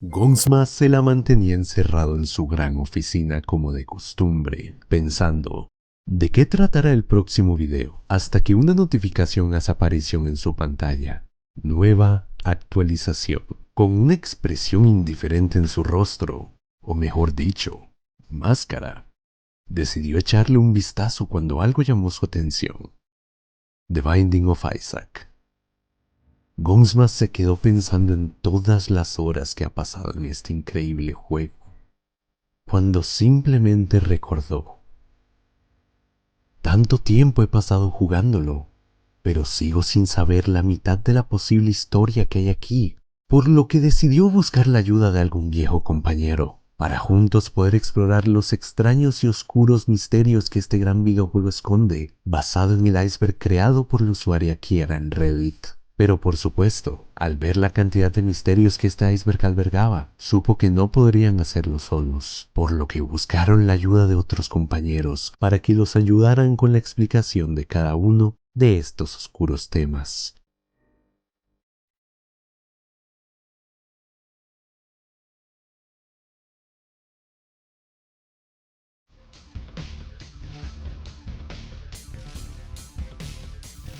Gonsma se la mantenía encerrado en su gran oficina como de costumbre, pensando, ¿de qué tratará el próximo video? Hasta que una notificación apareció en su pantalla. Nueva actualización. Con una expresión indiferente en su rostro, o mejor dicho, máscara. Decidió echarle un vistazo cuando algo llamó su atención. The Binding of Isaac. Gonsma se quedó pensando en todas las horas que ha pasado en este increíble juego, cuando simplemente recordó. Tanto tiempo he pasado jugándolo, pero sigo sin saber la mitad de la posible historia que hay aquí, por lo que decidió buscar la ayuda de algún viejo compañero, para juntos poder explorar los extraños y oscuros misterios que este gran videojuego esconde, basado en el iceberg creado por la usuaria Kiera en Reddit. Pero por supuesto, al ver la cantidad de misterios que este iceberg albergaba, supo que no podrían hacerlo solos, por lo que buscaron la ayuda de otros compañeros para que los ayudaran con la explicación de cada uno de estos oscuros temas.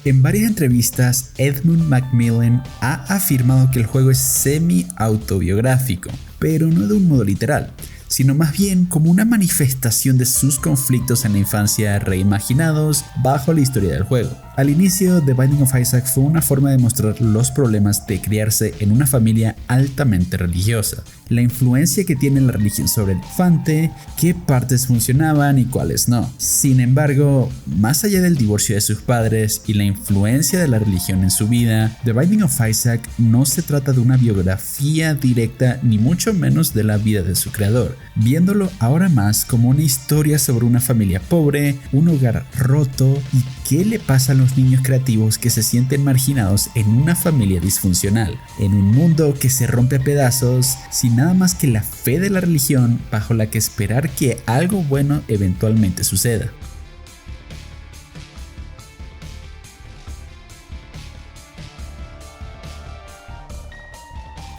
En varias entrevistas, Edmund Macmillan ha afirmado que el juego es semi-autobiográfico, pero no de un modo literal, sino más bien como una manifestación de sus conflictos en la infancia reimaginados bajo la historia del juego. Al inicio, The Binding of Isaac fue una forma de mostrar los problemas de criarse en una familia altamente religiosa, la influencia que tiene la religión sobre el infante, qué partes funcionaban y cuáles no. Sin embargo, más allá del divorcio de sus padres y la influencia de la religión en su vida, The Binding of Isaac no se trata de una biografía directa ni mucho menos de la vida de su creador, viéndolo ahora más como una historia sobre una familia pobre, un hogar roto y qué le pasa a los niños creativos que se sienten marginados en una familia disfuncional, en un mundo que se rompe a pedazos sin nada más que la fe de la religión bajo la que esperar que algo bueno eventualmente suceda.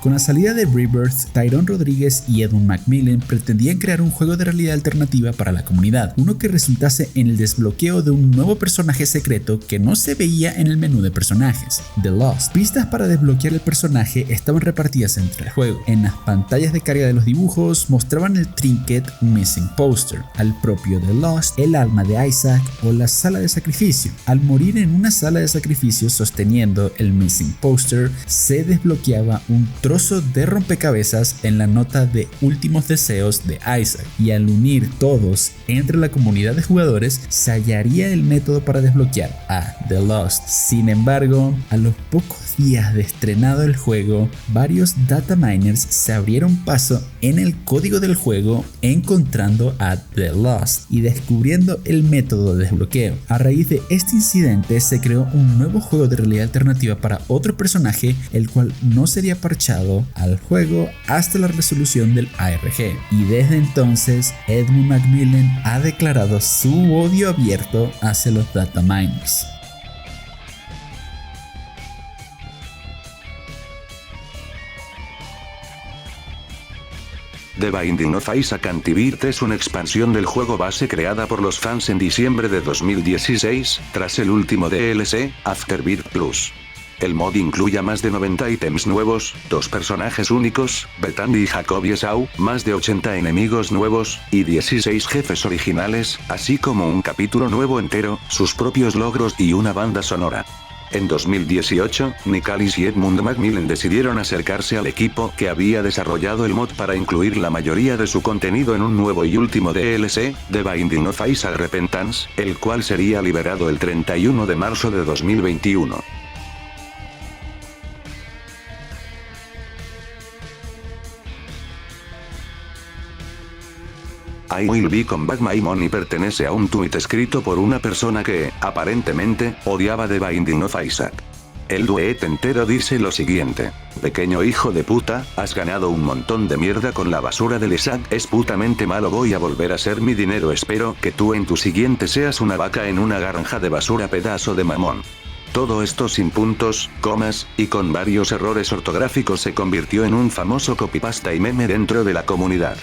Con la salida de Rebirth, Tyrone Rodríguez y Edmund Macmillan pretendían crear un juego de realidad alternativa para la comunidad, uno que resultase en el desbloqueo de un nuevo personaje secreto que no se veía en el menú de personajes, The Lost. Pistas para desbloquear el personaje estaban repartidas entre el juego. En las pantallas de carga de los dibujos mostraban el trinket Missing Poster, al propio The Lost, el alma de Isaac o la sala de sacrificio. Al morir en una sala de sacrificio sosteniendo el Missing Poster, se desbloqueaba un trozo de rompecabezas en la nota de últimos deseos de Isaac, y al unir todos entre la comunidad de jugadores se hallaría el método para desbloquear a The Lost. Sin embargo, a los pocos días de estrenado el juego, varios data miners se abrieron paso en el código del juego encontrando a The Lost y descubriendo el método de desbloqueo. A raíz de este incidente se creó un nuevo juego de realidad alternativa para otro personaje, el cual no sería parchado al juego hasta la resolución del ARG, y desde entonces Edmund Macmillan ha declarado su odio abierto hacia los data miners. The Binding of Isaac Anti-Virt es una expansión del juego base creada por los fans en diciembre de 2016, tras el último DLC, Afterbirth Plus. El mod incluye más de 90 ítems nuevos, 2 personajes únicos, Bethany y Jacob Esau, más de 80 enemigos nuevos, y 16 jefes originales, así como un capítulo nuevo entero, sus propios logros y una banda sonora. En 2018, Nicalis y Edmund Macmillan decidieron acercarse al equipo que había desarrollado el mod para incluir la mayoría de su contenido en un nuevo y último DLC, The Binding of Isaac Repentance, el cual sería liberado el 31 de marzo de 2021. I Will Be Come Back My Money pertenece a un tuit escrito por una persona que, aparentemente, odiaba The Binding of Isaac. El duet entero dice lo siguiente: pequeño hijo de puta, has ganado un montón de mierda con la basura del Isaac, es putamente malo, voy a volver a ser mi dinero, espero que tú en tu siguiente seas una vaca en una granja de basura, pedazo de mamón. Todo esto sin puntos, comas, y con varios errores ortográficos se convirtió en un famoso copypasta y meme dentro de la comunidad.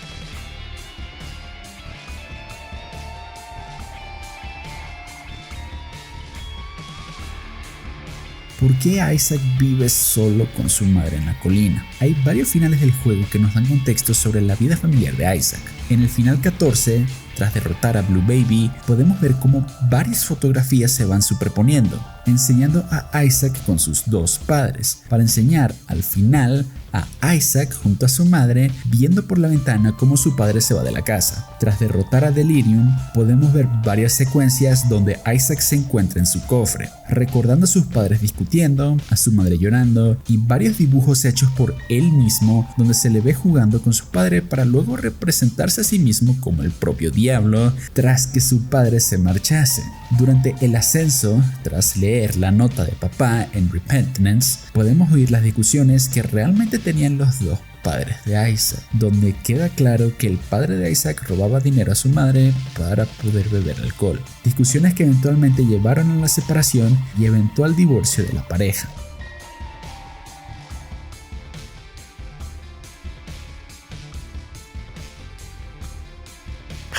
¿Por qué Isaac vive solo con su madre en la colina? Hay varios finales del juego que nos dan contexto sobre la vida familiar de Isaac. En el final 14, tras derrotar a Blue Baby, podemos ver cómo varias fotografías se van superponiendo, enseñando a Isaac con sus dos padres, para enseñar al final a Isaac junto a su madre viendo por la ventana cómo su padre se va de la casa. Tras derrotar a Delirium, podemos ver varias secuencias donde Isaac se encuentra en su cofre, recordando a sus padres discutiendo, a su madre llorando y varios dibujos hechos por él mismo donde se le ve jugando con su padre para luego representarse a sí mismo como el propio diablo tras que su padre se marchase. Durante el ascenso, tras leer la nota de papá en Repentance, podemos oír las discusiones que realmente tenían los dos padres de Isaac, donde queda claro que el padre de Isaac robaba dinero a su madre para poder beber alcohol. Discusiones que eventualmente llevaron a la separación y eventual divorcio de la pareja.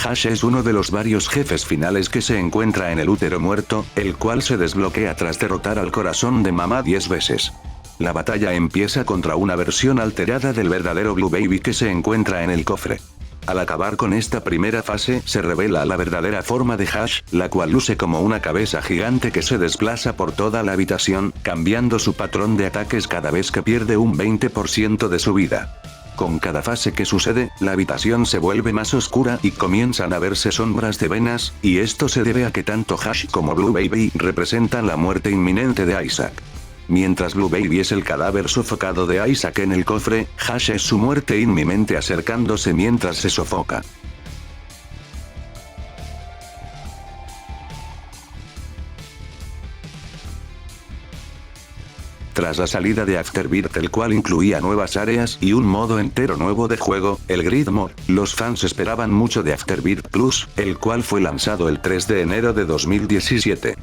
Hash es uno de los varios jefes finales que se encuentra en el útero muerto, el cual se desbloquea tras derrotar al corazón de mamá 10 veces. La batalla empieza contra una versión alterada del verdadero Blue Baby que se encuentra en el cofre. Al acabar con esta primera fase, se revela la verdadera forma de Hash, la cual luce como una cabeza gigante que se desplaza por toda la habitación, cambiando su patrón de ataques cada vez que pierde un 20% de su vida. Con cada fase que sucede, la habitación se vuelve más oscura y comienzan a verse sombras de venas, y esto se debe a que tanto Hash como Blue Baby representan la muerte inminente de Isaac. Mientras Blue Baby es el cadáver sofocado de Isaac en el cofre, Hash es su muerte inminente acercándose mientras se sofoca. Tras la salida de Afterbirth, el cual incluía nuevas áreas y un modo entero nuevo de juego, el Grid Mode, los fans esperaban mucho de Afterbirth Plus, el cual fue lanzado el 3 de enero de 2017.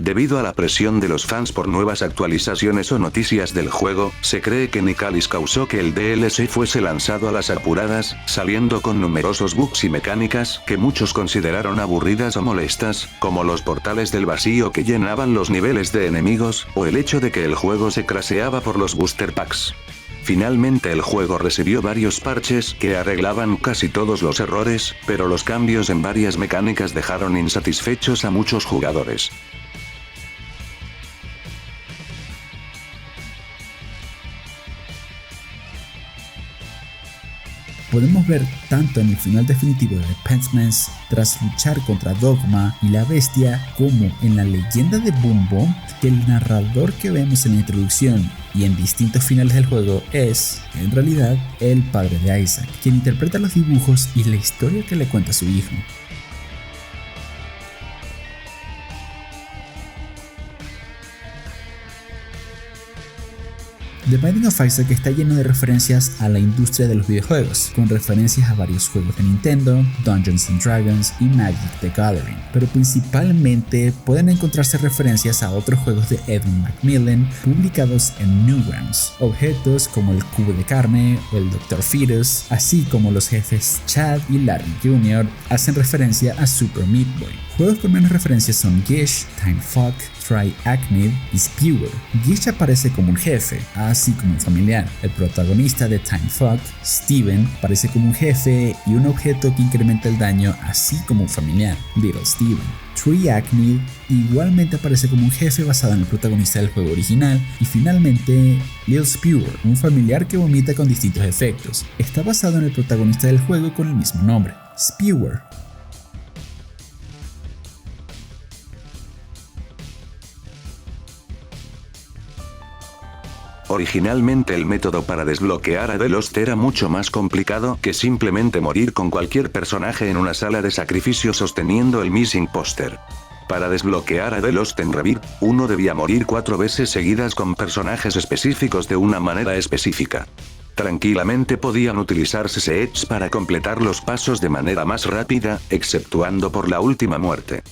Debido a la presión de los fans por nuevas actualizaciones o noticias del juego, se cree que Nicalis causó que el DLC fuese lanzado a las apuradas, saliendo con numerosos bugs y mecánicas que muchos consideraron aburridas o molestas, como los portales del vacío que llenaban los niveles de enemigos, o el hecho de que el juego se crasheaba por los booster packs. Finalmente el juego recibió varios parches que arreglaban casi todos los errores, pero los cambios en varias mecánicas dejaron insatisfechos a muchos jugadores. Podemos ver tanto en el final definitivo de Repentance, tras luchar contra Dogma y la bestia, como en la leyenda de Bumbo, que el narrador que vemos en la introducción y en distintos finales del juego es, en realidad, el padre de Isaac, quien interpreta los dibujos y la historia que le cuenta a su hijo. The Binding of Isaac está lleno de referencias a la industria de los videojuegos, con referencias a varios juegos de Nintendo, Dungeons & Dragons y Magic the Gathering, pero principalmente pueden encontrarse referencias a otros juegos de Edmund Macmillan publicados en Newgrounds, objetos como el cubo de carne o el Dr. Fetus, así como los jefes Chad y Larry Jr. hacen referencia a Super Meat Boy. Juegos con menos referencias son Gish, Time Fuck, Tri-Acnid y Spewer. Gish aparece como un jefe, así como un familiar. El protagonista de Time Fuck, Steven, aparece como un jefe y un objeto que incrementa el daño, así como un familiar, Little Steven. Tri-Acnid igualmente aparece como un jefe basado en el protagonista del juego original. Y finalmente, Little Spewer, un familiar que vomita con distintos efectos. Está basado en el protagonista del juego con el mismo nombre, Spewer. Originalmente el método para desbloquear a The Lost era mucho más complicado que simplemente morir con cualquier personaje en una sala de sacrificio sosteniendo el Missing Poster. Para desbloquear a The Lost en Rebirth, uno debía morir 4 veces seguidas con personajes específicos de una manera específica. Tranquilamente podían utilizarse sets para completar los pasos de manera más rápida, exceptuando por la última muerte.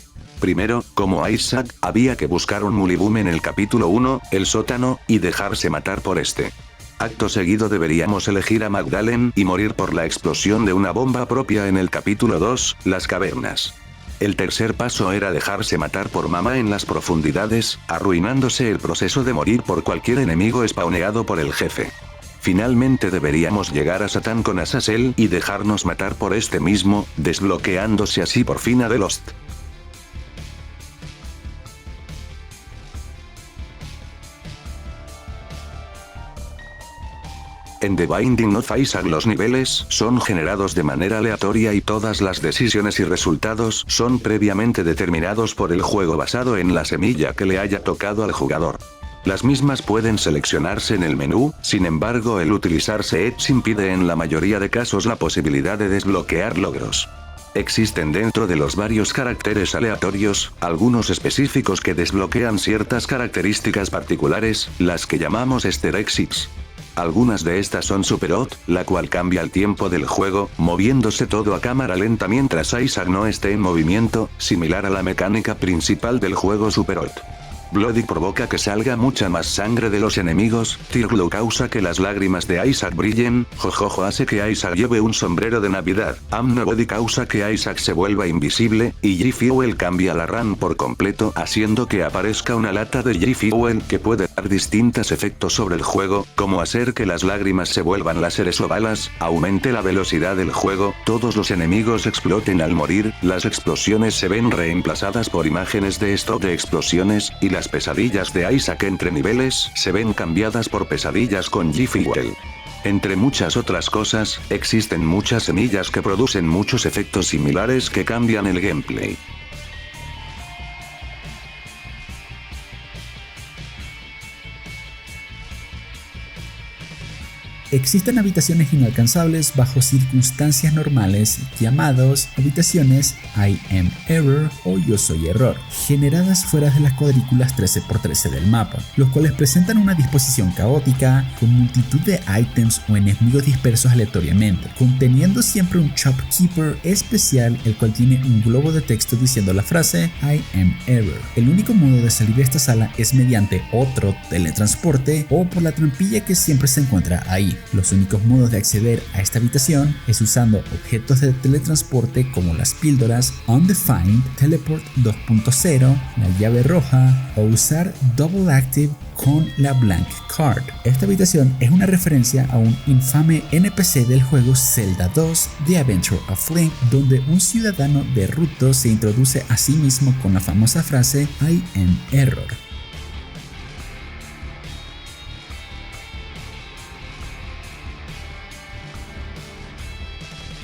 Primero, como Isaac, había que buscar un Muliboom en el capítulo 1, el sótano, y dejarse matar por este. Acto seguido deberíamos elegir a Magdalene y morir por la explosión de una bomba propia en el capítulo 2, las cavernas. El tercer paso era dejarse matar por Mama en las profundidades, arruinándose el proceso de morir por cualquier enemigo spawneado por el jefe. Finalmente deberíamos llegar a Satán con Azazel y dejarnos matar por este mismo, desbloqueándose así por fin a The Lost. En The Binding of Isaac los niveles son generados de manera aleatoria y todas las decisiones y resultados son previamente determinados por el juego basado en la semilla que le haya tocado al jugador. Las mismas pueden seleccionarse en el menú, sin embargo el utilizarse Edge impide en la mayoría de casos la posibilidad de desbloquear logros. Existen dentro de los varios caracteres aleatorios, algunos específicos que desbloquean ciertas características particulares, las que llamamos Easter eggs. Algunas de estas son Superhot, la cual cambia el tiempo del juego, moviéndose todo a cámara lenta mientras Isaac no esté en movimiento, similar a la mecánica principal del juego Superhot. Bloody provoca que salga mucha más sangre de los enemigos, Tearglow causa que las lágrimas de Isaac brillen, Jojojo hace que Isaac lleve un sombrero de Navidad, I'm Nobody causa que Isaac se vuelva invisible, y G-Fuel cambia la run por completo haciendo que aparezca una lata de G-Fuel que puede dar distintos efectos sobre el juego, como hacer que las lágrimas se vuelvan láseres o balas, aumente la velocidad del juego, todos los enemigos exploten al morir, las explosiones se ven reemplazadas por imágenes de stop de explosiones, y las pesadillas de Isaac entre niveles se ven cambiadas por pesadillas con G-Fuel. Entre muchas otras cosas, existen muchas semillas que producen muchos efectos similares que cambian el gameplay. Existen habitaciones inalcanzables bajo circunstancias normales llamados habitaciones I am Error o Yo soy Error, generadas fuera de las cuadrículas 13×13 del mapa, los cuales presentan una disposición caótica con multitud de ítems o enemigos dispersos aleatoriamente, conteniendo siempre un Shopkeeper especial el cual tiene un globo de texto diciendo la frase I am Error. El único modo de salir de esta sala es mediante otro teletransporte o por la trampilla que siempre se encuentra ahí. Los únicos modos de acceder a esta habitación es usando objetos de teletransporte como las píldoras, Undefined, Teleport 2.0, la llave roja o usar Double Active con la Blank Card. Esta habitación es una referencia a un infame NPC del juego Zelda 2 The Adventure of Link, donde un ciudadano de Ruto se introduce a sí mismo con la famosa frase I am Error.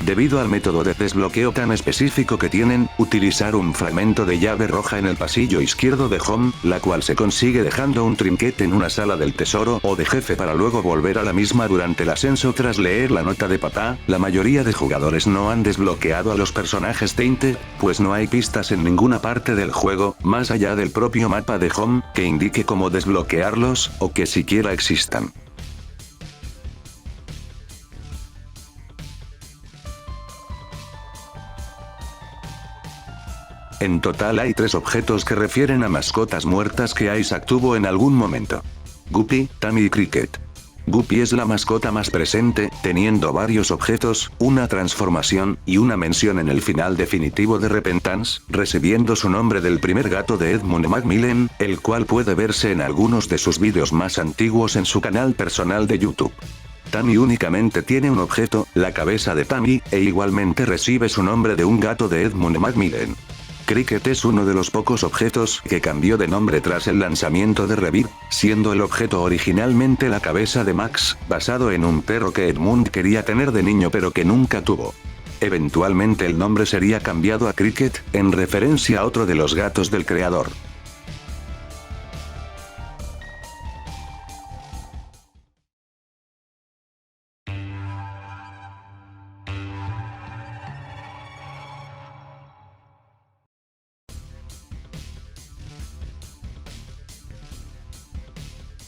Debido al método de desbloqueo tan específico que tienen, utilizar un fragmento de llave roja en el pasillo izquierdo de Home, la cual se consigue dejando un trinquete en una sala del tesoro o de jefe para luego volver a la misma durante el ascenso tras leer la nota de papá. La mayoría de jugadores no han desbloqueado a los personajes Tainted, pues no hay pistas en ninguna parte del juego, más allá del propio mapa de Home, que indique cómo desbloquearlos, o que siquiera existan. En total hay 3 objetos que refieren a mascotas muertas que Isaac tuvo en algún momento: Guppy, Tammy y Cricket. Guppy es la mascota más presente, teniendo varios objetos, una transformación, y una mención en el final definitivo de Repentance, recibiendo su nombre del primer gato de Edmund Macmillan, el cual puede verse en algunos de sus vídeos más antiguos en su canal personal de YouTube. Tammy únicamente tiene un objeto, la cabeza de Tammy, e igualmente recibe su nombre de un gato de Edmund Macmillan. Cricket es uno de los pocos objetos que cambió de nombre tras el lanzamiento de Rebirth, siendo el objeto originalmente la cabeza de Max, basado en un perro que Edmund quería tener de niño pero que nunca tuvo. Eventualmente el nombre sería cambiado a Cricket, en referencia a otro de los gatos del creador.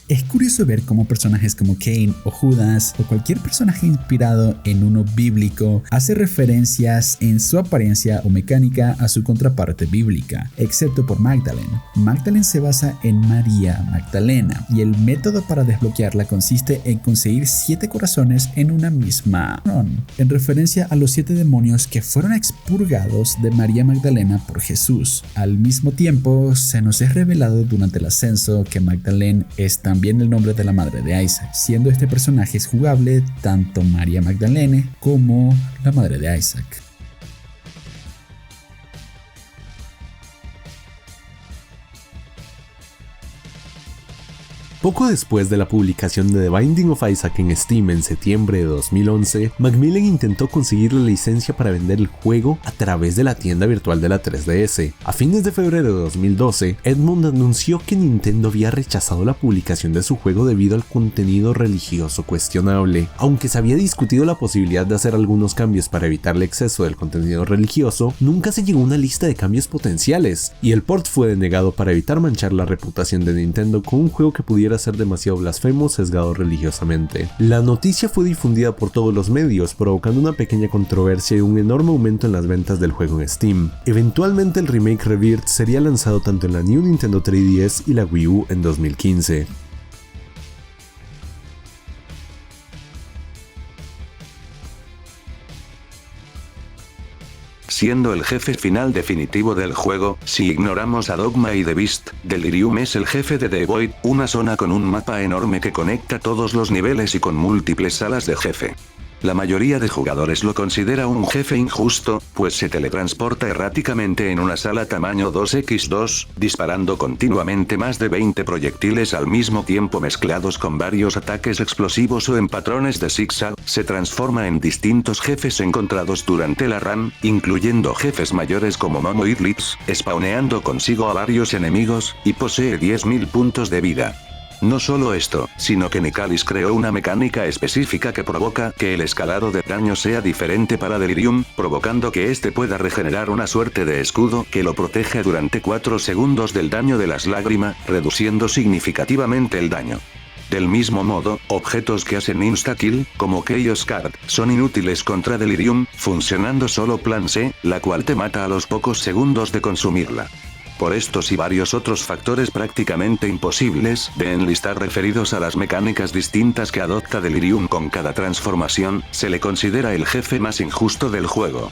Es curioso ver cómo personajes como Cain o Judas o cualquier personaje inspirado en uno bíblico hace referencias en su apariencia o mecánica a su contraparte bíblica, excepto por Magdalene. Magdalene se basa en María Magdalena y el método para desbloquearla consiste en conseguir 7 corazones en una misma run, en referencia a los 7 demonios que fueron expurgados de María Magdalena por Jesús. Al mismo tiempo, se nos es revelado durante el ascenso que Magdalene es también el nombre de la madre de Isaac, siendo este personaje jugable tanto María Magdalene como la madre de Isaac. Poco después de la publicación de The Binding of Isaac en Steam en septiembre de 2011, Macmillan intentó conseguir la licencia para vender el juego a través de la tienda virtual de la 3DS. A fines de febrero de 2012, Edmund anunció que Nintendo había rechazado la publicación de su juego debido al contenido religioso cuestionable. Aunque se había discutido la posibilidad de hacer algunos cambios para evitar el exceso del contenido religioso, nunca se llegó a una lista de cambios potenciales, y el port fue denegado para evitar manchar la reputación de Nintendo con un juego que pudiera ser demasiado blasfemo o sesgado religiosamente. La noticia fue difundida por todos los medios, provocando una pequeña controversia y un enorme aumento en las ventas del juego en Steam. Eventualmente el remake Rebirth sería lanzado tanto en la New Nintendo 3DS y la Wii U en 2015. Siendo el jefe final definitivo del juego, si ignoramos a Dogma y The Beast, Delirium es el jefe de The Void, una zona con un mapa enorme que conecta todos los niveles y con múltiples salas de jefe. La mayoría de jugadores lo considera un jefe injusto, pues se teletransporta erráticamente en una sala tamaño 2x2, disparando continuamente más de 20 proyectiles al mismo tiempo mezclados con varios ataques explosivos o en patrones de zigzag. Se transforma en distintos jefes encontrados durante la run, incluyendo jefes mayores como Momo y Lips, spawneando consigo a varios enemigos, y posee 10.000 puntos de vida. No solo esto, sino que Nicalis creó una mecánica específica que provoca que el escalado de daño sea diferente para Delirium, provocando que este pueda regenerar una suerte de escudo que lo protege durante 4 segundos del daño de las lágrimas, reduciendo significativamente el daño. Del mismo modo, objetos que hacen insta-kill, como Chaos Card, son inútiles contra Delirium, funcionando solo Plan C, la cual te mata a los pocos segundos de consumirla. Por estos y varios otros factores prácticamente imposibles de enlistar referidos a las mecánicas distintas que adopta Delirium con cada transformación, se le considera el jefe más injusto del juego.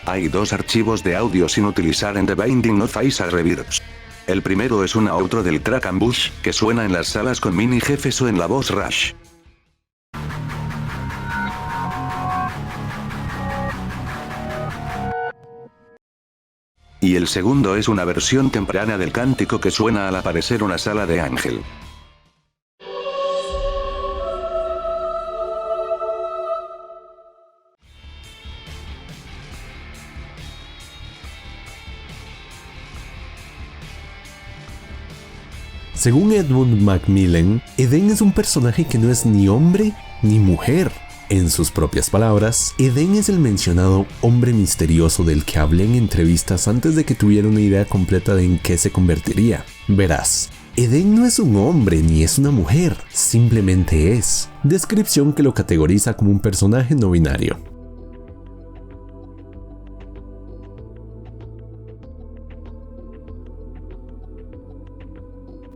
Hay 2 archivos de audio sin utilizar en The Binding of Isaac Rebirth. El primero es una outro del track Ambush, que suena en las salas con mini jefes o en la boss rush. Y el segundo es una versión temprana del cántico que suena al aparecer una sala de ángel. Según Edmund Macmillan, Eden es un personaje que no es ni hombre ni mujer. En sus propias palabras, Eden es el mencionado hombre misterioso del que hablé en entrevistas antes de que tuviera una idea completa de en qué se convertiría. Verás, Eden no es un hombre ni es una mujer, simplemente es. Descripción que lo categoriza como un personaje no binario.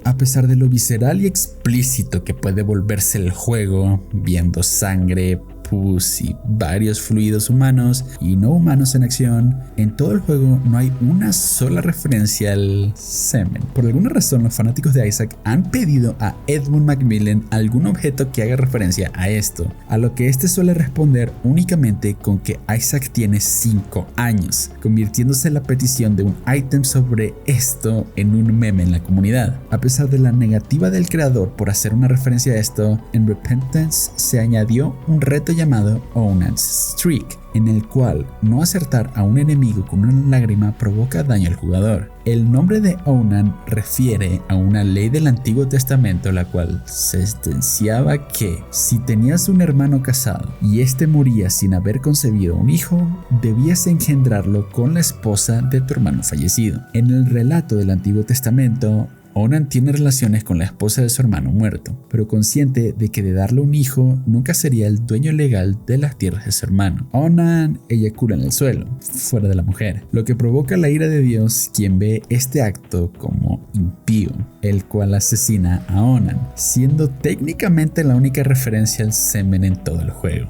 A pesar de lo visceral y explícito que puede volverse el juego, viendo sangre, pus y varios fluidos humanos y no humanos en acción, en todo el juego no hay una sola referencia al semen. Por alguna razón, los fanáticos de Isaac han pedido a Edmund Macmillan algún objeto que haga referencia a esto, a lo que este suele responder únicamente con que Isaac tiene 5 años, convirtiéndose la petición de un ítem sobre esto en un meme en la comunidad. A pesar de la negativa del creador por hacer una referencia a esto, en Repentance se añadió un reto llamado Onan's Streak, en el cual no acertar a un enemigo con una lágrima provoca daño al jugador. El nombre de Onan refiere a una ley del Antiguo Testamento, la cual sentenciaba que si tenías un hermano casado y este moría sin haber concebido un hijo, debías engendrarlo con la esposa de tu hermano fallecido. En el relato del Antiguo Testamento, Onan tiene relaciones con la esposa de su hermano muerto, pero consciente de que de darle un hijo nunca sería el dueño legal de las tierras de su hermano. Onan eyacula en el suelo, fuera de la mujer, lo que provoca la ira de Dios, quien ve este acto como impío, el cual asesina a Onan, siendo técnicamente la única referencia al semen en todo el juego.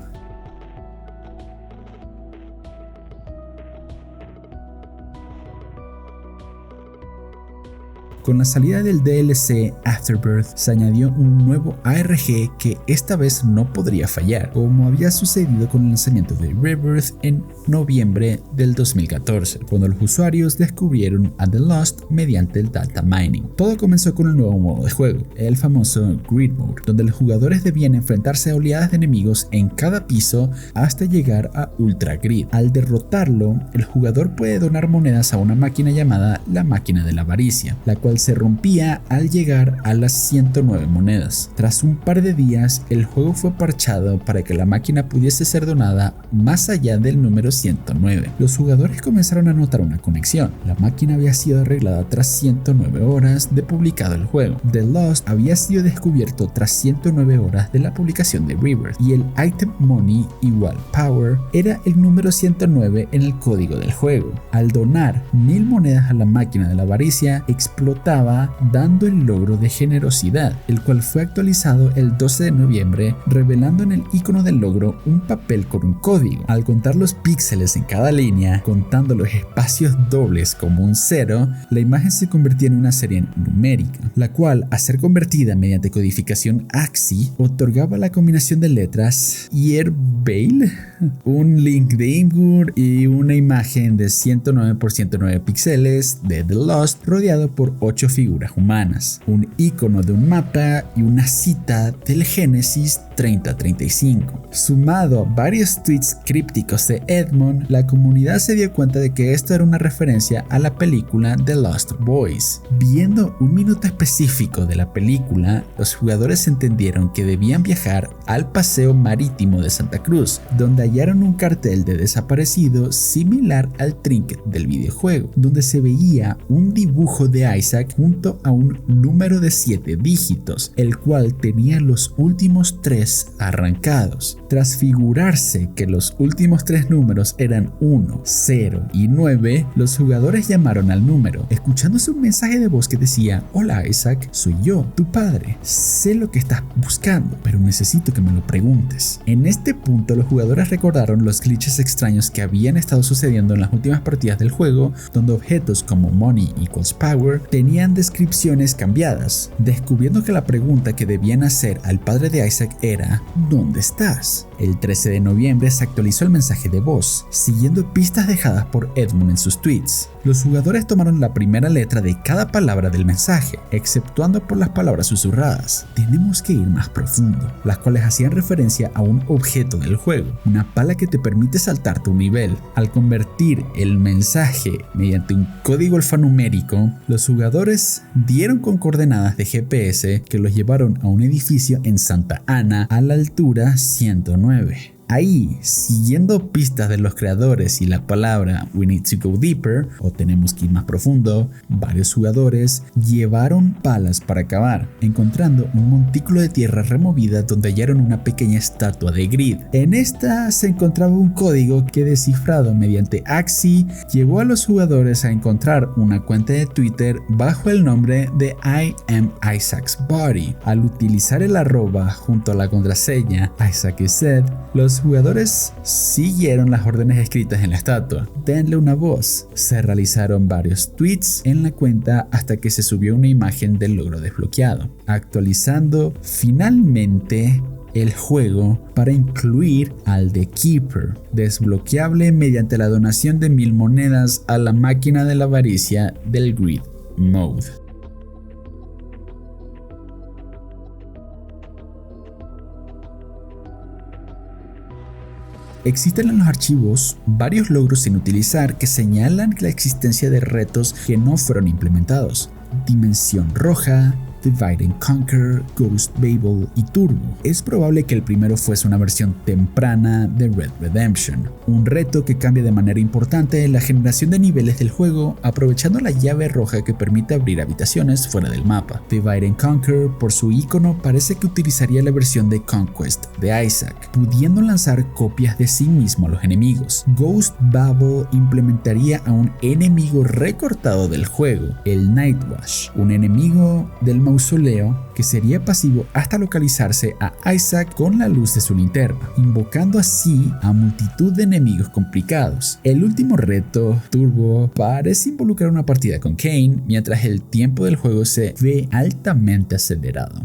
Con la salida del DLC Afterbirth se añadió un nuevo ARG que esta vez no podría fallar, como había sucedido con el lanzamiento de Rebirth en noviembre del 2014, cuando los usuarios descubrieron a The Lost mediante el data mining. Todo comenzó con un nuevo modo de juego, el famoso Grid Mode, donde los jugadores debían enfrentarse a oleadas de enemigos en cada piso hasta llegar a Ultra Grid. Al derrotarlo, el jugador puede donar monedas a una máquina llamada la Máquina de la Avaricia, la cual se rompía al llegar a las 109 monedas. Tras un par de días, el juego fue parchado para que la máquina pudiese ser donada más allá del número 109. Los jugadores comenzaron a notar una conexión. La máquina había sido arreglada tras 109 horas de publicado el juego. The Lost había sido descubierto tras 109 horas de la publicación de Rebirth, y el item money igual power era el número 109 en el código del juego. Al donar 1000 monedas a la Máquina de la Avaricia, explotaba dando el logro de generosidad, el cual fue actualizado el 12 de noviembre, revelando en el icono del logro un papel con un código. Al contar los píxeles en cada línea, contando los espacios dobles como un 0, la imagen se convertía en una serie numérica, la cual, a ser convertida mediante codificación AXI, otorgaba la combinación de letras Yerbale, un link de Imgur y una imagen de 109 por 109 píxeles de The Lost rodeado por 8 figuras humanas, un icono de un mapa y una cita del Génesis 30:35. Sumado a varios tweets crípticos de Edmond, la comunidad se dio cuenta de que esto era una referencia a la película The Lost Boys. Viendo un minuto específico de la película, los jugadores entendieron que debían viajar al paseo marítimo de Santa Cruz, donde hallaron un cartel de desaparecido similar al trinket del videojuego, donde se veía un dibujo de Isaac junto a un número de 7 dígitos, el cual tenía los últimos 3 arrancados. Tras figurarse que los últimos 3 números eran 1, 0 y 9, los jugadores llamaron al número, escuchándose un mensaje de voz que decía: "Hola Isaac, soy yo, tu padre. Sé lo que estás buscando, pero necesito que me lo preguntes". En este punto, los jugadores recordaron los glitches extraños que habían estado sucediendo en las últimas partidas del juego, donde objetos como money equals power tenían descripciones cambiadas, descubriendo que la pregunta que debían hacer al padre de Isaac era: ¿dónde estás? El 13 de noviembre se actualizó el mensaje de voz, siguiendo pistas dejadas por Edmund en sus tweets. Los jugadores tomaron la primera letra de cada palabra del mensaje, exceptuando por las palabras susurradas: "tenemos que ir más profundo", las cuales hacían referencia a un objeto del juego, una pala que te permite saltarte un nivel. Al convertir el mensaje mediante un código alfanumérico, los jugadores dieron con coordenadas de GPS que los llevaron a un edificio en Santa Ana a la altura 109. Ahí, siguiendo pistas de los creadores y la palabra "we need to go deeper" o "tenemos que ir más profundo", varios jugadores llevaron palas para cavar, encontrando un montículo de tierra removida donde hallaron una pequeña estatua de Grid. En esta se encontraba un código que, descifrado mediante AXI, llevó a los jugadores a encontrar una cuenta de Twitter bajo el nombre de I am Isaac's Body. Al utilizar el arroba junto a la contraseña Isaac is Dead, los jugadores siguieron las órdenes escritas en la estatua. "Denle una voz". Se realizaron varios tweets en la cuenta hasta que se subió una imagen del logro desbloqueado, actualizando finalmente el juego para incluir al The Keeper, desbloqueable mediante la donación de 1000 monedas a la Máquina de la Avaricia del Grid Mode. Existen en los archivos varios logros sin utilizar que señalan la existencia de retos que no fueron implementados. Dimensión Roja, Divide and Conquer, Ghost Babel y Turbo. Es probable que el primero fuese una versión temprana de Red Redemption, un reto que cambia de manera importante la generación de niveles del juego, aprovechando la llave roja que permite abrir habitaciones fuera del mapa. Divide and Conquer, por su icono, parece que utilizaría la versión de Conquest de Isaac, pudiendo lanzar copias de sí mismo a los enemigos. Ghost Babel implementaría a un enemigo recortado del juego, el Nightwash, un enemigo del mausoleo que sería pasivo hasta localizarse a Isaac con la luz de su linterna, invocando así a multitud de enemigos complicados. El último reto, Turbo, parece involucrar una partida con Cain, mientras el tiempo del juego se ve altamente acelerado.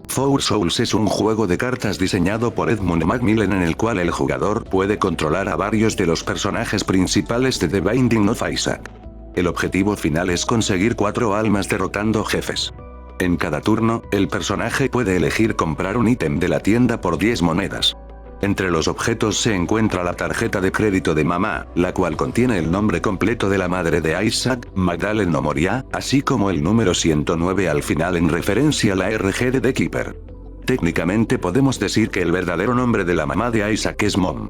Four Souls es un juego de cartas diseñado por Edmund Macmillan en el cual el jugador puede controlar a varios de los personajes principales de The Binding of Isaac. El objetivo final es conseguir 4 almas derrotando jefes. En cada turno, el personaje puede elegir comprar un ítem de la tienda por 10 monedas. Entre los objetos se encuentra la tarjeta de crédito de mamá, la cual contiene el nombre completo de la madre de Isaac, Magdalene no Moria, así como el número 109 al final en referencia a la RG de The Keeper. Técnicamente podemos decir que el verdadero nombre de la mamá de Isaac es Mom.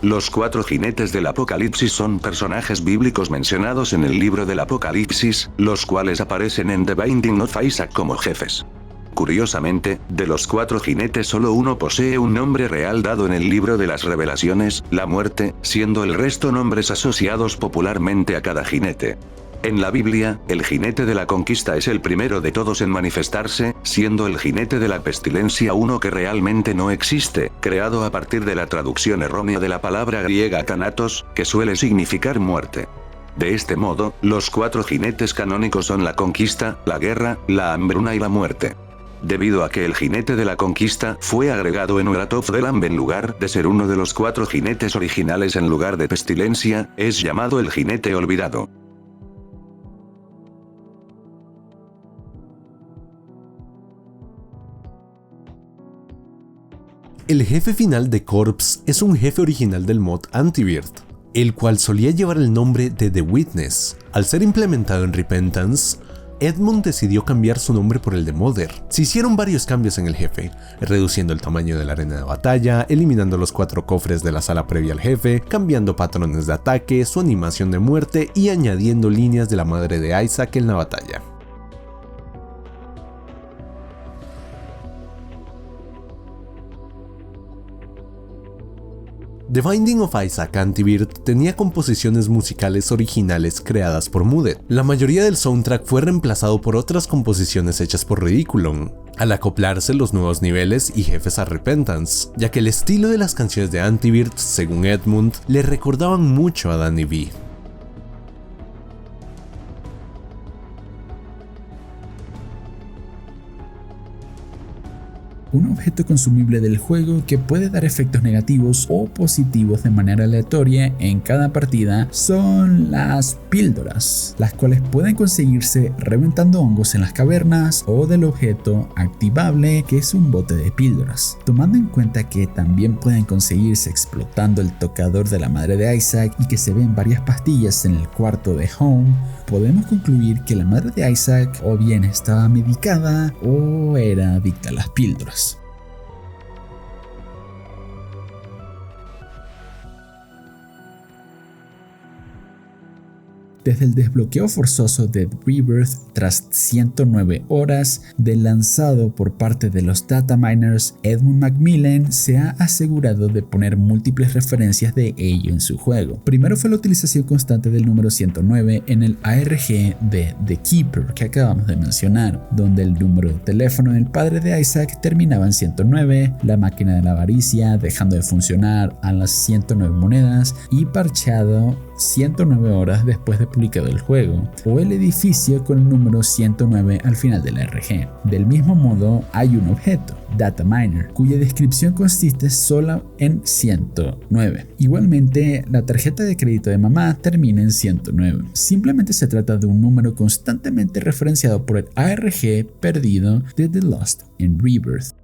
Los 4 jinetes del Apocalipsis son personajes bíblicos mencionados en el libro del Apocalipsis, los cuales aparecen en The Binding of Isaac como jefes. Curiosamente, de los 4 jinetes solo uno posee un nombre real dado en el libro de las Revelaciones, la Muerte, siendo el resto nombres asociados popularmente a cada jinete. En la Biblia, el jinete de la conquista es el primero de todos en manifestarse, siendo el jinete de la pestilencia uno que realmente no existe, creado a partir de la traducción errónea de la palabra griega thanatos, que suele significar muerte. De este modo, los 4 jinetes canónicos son la conquista, la guerra, la hambruna y la muerte. Debido a que el jinete de la conquista fue agregado en Wrath of the Lamb en lugar de ser uno de los 4 jinetes originales en lugar de pestilencia, es llamado el jinete olvidado. El jefe final de Corpse es un jefe original del mod Anti-Birth, el cual solía llevar el nombre de The Witness. Al ser implementado en Repentance, Edmund decidió cambiar su nombre por el de Mother. Se hicieron varios cambios en el jefe, reduciendo el tamaño de la arena de batalla, eliminando los 4 cofres de la sala previa al jefe, cambiando patrones de ataque, su animación de muerte y añadiendo líneas de la madre de Isaac en la batalla. The Binding of Isaac Anti-Birth tenía composiciones musicales originales creadas por Mudet. La mayoría del soundtrack fue reemplazado por otras composiciones hechas por Ridiculum, al acoplarse los nuevos niveles y jefes a Repentance, ya que el estilo de las canciones de Anti-Birth, según Edmund, le recordaban mucho a Danny B. Un objeto consumible del juego que puede dar efectos negativos o positivos de manera aleatoria en cada partida son las píldoras, las cuales pueden conseguirse reventando hongos en las cavernas o del objeto activable que es un bote de píldoras. Tomando en cuenta que también pueden conseguirse explotando el tocador de la madre de Isaac y que se ven varias pastillas en el cuarto de Home, podemos concluir que la madre de Isaac o bien estaba medicada o era adicta a las píldoras. Desde el desbloqueo forzoso de Rebirth tras 109 horas de lanzado por parte de los dataminers, Edmund Macmillan se ha asegurado de poner múltiples referencias de ello en su juego. Primero fue la utilización constante del número 109 en el ARG de The Keeper que acabamos de mencionar, donde el número de teléfono del padre de Isaac terminaba en 109, la máquina de la avaricia dejando de funcionar a las 109 monedas y parcheado 109 horas después de publicado el juego, o el edificio con el número 109 al final de la RG. Del mismo modo, hay un objeto, Data Miner, cuya descripción consiste solo en 109. Igualmente, la tarjeta de crédito de mamá termina en 109. Simplemente se trata de un número constantemente referenciado por el ARG perdido de The Lost in Rebirth.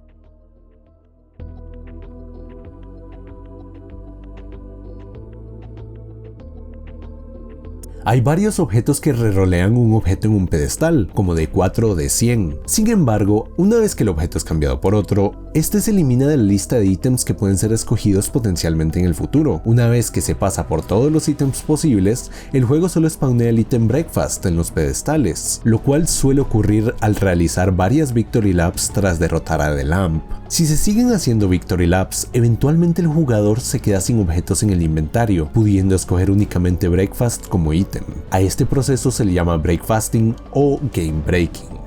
Hay varios objetos que rerolean un objeto en un pedestal, como de 4 o de 100. Sin embargo, una vez que el objeto es cambiado por otro, este se elimina de la lista de ítems que pueden ser escogidos potencialmente en el futuro. Una vez que se pasa por todos los ítems posibles, el juego solo spawnea el ítem Breakfast en los pedestales, lo cual suele ocurrir al realizar varias Victory Laps tras derrotar a The Lamp. Si se siguen haciendo Victory Laps, eventualmente el jugador se queda sin objetos en el inventario, pudiendo escoger únicamente Breakfast como ítem. A este proceso se le llama breakfasting o game breaking.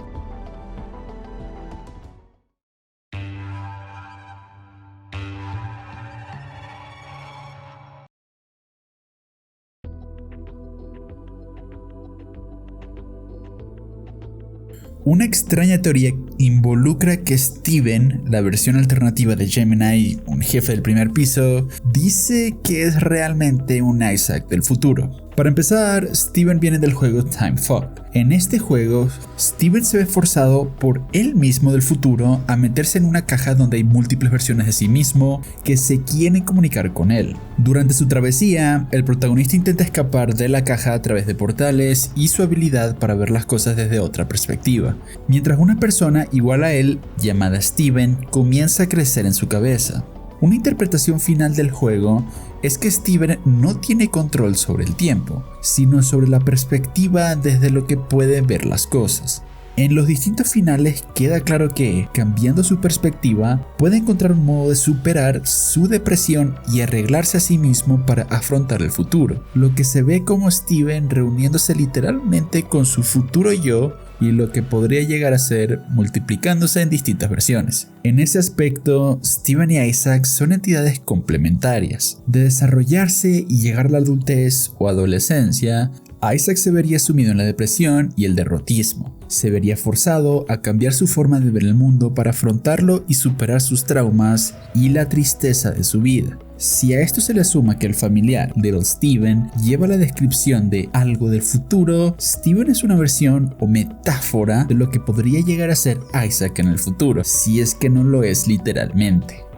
Una extraña teoría involucra que Steven, la versión alternativa de Gemini, un jefe del primer piso, dice que es realmente un Isaac del futuro. Para empezar, Steven viene del juego Time Fog. En este juego, Steven se ve forzado por él mismo del futuro a meterse en una caja donde hay múltiples versiones de sí mismo que se quieren comunicar con él. Durante su travesía, el protagonista intenta escapar de la caja a través de portales y su habilidad para ver las cosas desde otra perspectiva, mientras una persona igual a él, llamada Steven, comienza a crecer en su cabeza. Una interpretación final del juego es que Steven no tiene control sobre el tiempo, sino sobre la perspectiva desde lo que puede ver las cosas. En los distintos finales queda claro que, cambiando su perspectiva, puede encontrar un modo de superar su depresión y arreglarse a sí mismo para afrontar el futuro, lo que se ve como Steven reuniéndose literalmente con su futuro yo y lo que podría llegar a ser multiplicándose en distintas versiones. En ese aspecto, Steven y Isaac son entidades complementarias. De desarrollarse y llegar a la adultez o adolescencia, Isaac se vería sumido en la depresión y el derrotismo. Se vería forzado a cambiar su forma de ver el mundo para afrontarlo y superar sus traumas y la tristeza de su vida. Si a esto se le suma que el familiar, Little Steven, lleva la descripción de algo del futuro, Steven es una versión o metáfora de lo que podría llegar a ser Isaac en el futuro, si es que no lo es literalmente.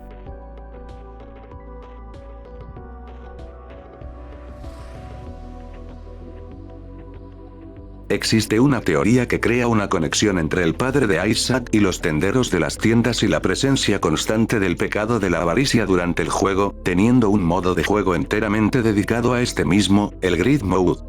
Existe una teoría que crea una conexión entre el padre de Isaac y los tenderos de las tiendas y la presencia constante del pecado de la avaricia durante el juego, teniendo un modo de juego enteramente dedicado a este mismo, el Greed Mode.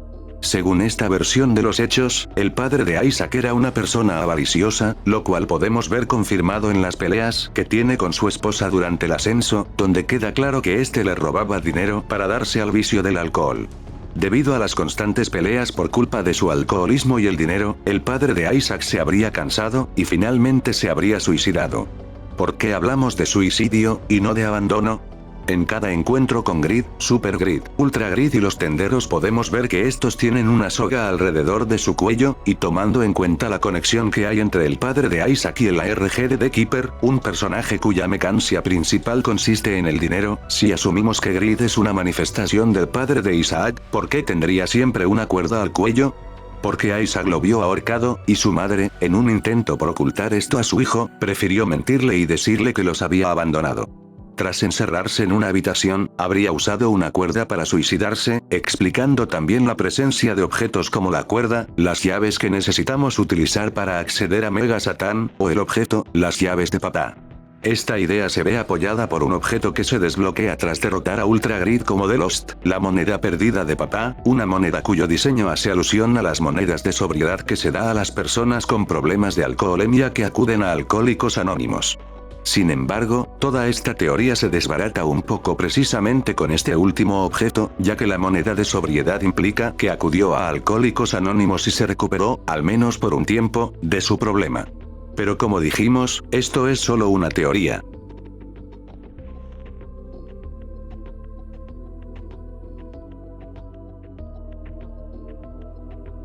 Según esta versión de los hechos, el padre de Isaac era una persona avariciosa, lo cual podemos ver confirmado en las peleas que tiene con su esposa durante el ascenso, donde queda claro que este le robaba dinero para darse al vicio del alcohol. Debido a las constantes peleas por culpa de su alcoholismo y el dinero, el padre de Isaac se habría cansado y finalmente se habría suicidado. ¿Por qué hablamos de suicidio y no de abandono? En cada encuentro con Greed, Super Greed, Ultra Greed y los tenderos podemos ver que estos tienen una soga alrededor de su cuello, y tomando en cuenta la conexión que hay entre el padre de Isaac y el ARG de The Keeper, un personaje cuya mecánica principal consiste en el dinero, si asumimos que Greed es una manifestación del padre de Isaac, ¿por qué tendría siempre una cuerda al cuello? Porque Isaac lo vio ahorcado, y su madre, en un intento por ocultar esto a su hijo, prefirió mentirle y decirle que los había abandonado. Tras encerrarse en una habitación, habría usado una cuerda para suicidarse, explicando también la presencia de objetos como la cuerda, las llaves que necesitamos utilizar para acceder a Mega Satán, o el objeto, las llaves de papá. Esta idea se ve apoyada por un objeto que se desbloquea tras derrotar a Ultra Greed como The Lost, la moneda perdida de papá, una moneda cuyo diseño hace alusión a las monedas de sobriedad que se da a las personas con problemas de alcoholemia que acuden a Alcohólicos Anónimos. Sin embargo, toda esta teoría se desbarata un poco precisamente con este último objeto, ya que la moneda de sobriedad implica que acudió a Alcohólicos Anónimos y se recuperó, al menos por un tiempo, de su problema. Pero como dijimos, esto es solo una teoría.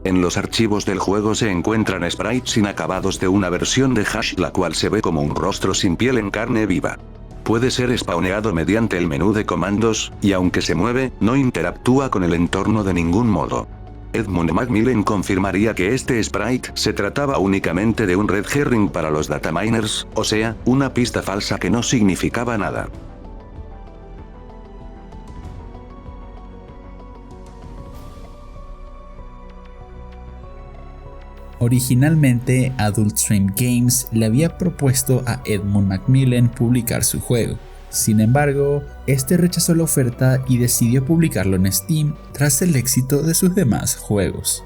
En los archivos del juego se encuentran sprites inacabados de una versión de Hash, la cual se ve como un rostro sin piel en carne viva. Puede ser spawneado mediante el menú de comandos, y aunque se mueve, no interactúa con el entorno de ningún modo. Edmund Macmillan confirmaría que este sprite se trataba únicamente de un red herring para los dataminers, o sea, una pista falsa que no significaba nada. Originalmente, Adult Swim Games le había propuesto a Edmund Macmillan publicar su juego. Sin embargo, este rechazó la oferta y decidió publicarlo en Steam tras el éxito de sus demás juegos.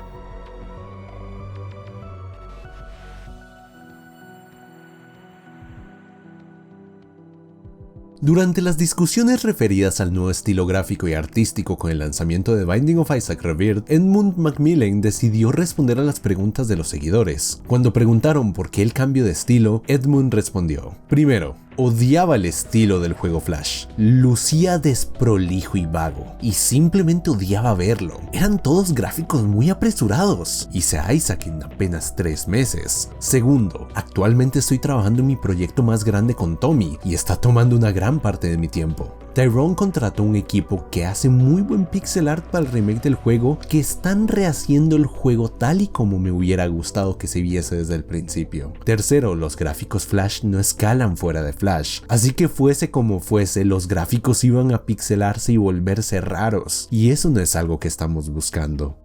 Durante las discusiones referidas al nuevo estilo gráfico y artístico con el lanzamiento de Binding of Isaac Rebirth, Edmund Macmillan decidió responder a las preguntas de los seguidores. Cuando preguntaron por qué el cambio de estilo, Edmund respondió: primero, odiaba el estilo del juego Flash. Lucía desprolijo y vago, y simplemente odiaba verlo. Eran todos gráficos muy apresurados. Hice a Isaac en apenas 3 meses. Segundo, actualmente estoy trabajando en mi proyecto más grande con Tommy, y está tomando una gran parte de mi tiempo. Tyrone contrató un equipo que hace muy buen pixel art para el remake del juego, que están rehaciendo el juego tal y como me hubiera gustado que se viese desde el principio. Tercero, los gráficos Flash no escalan fuera de Flash, así que fuese como fuese, los gráficos iban a pixelarse y volverse raros, y eso no es algo que estamos buscando.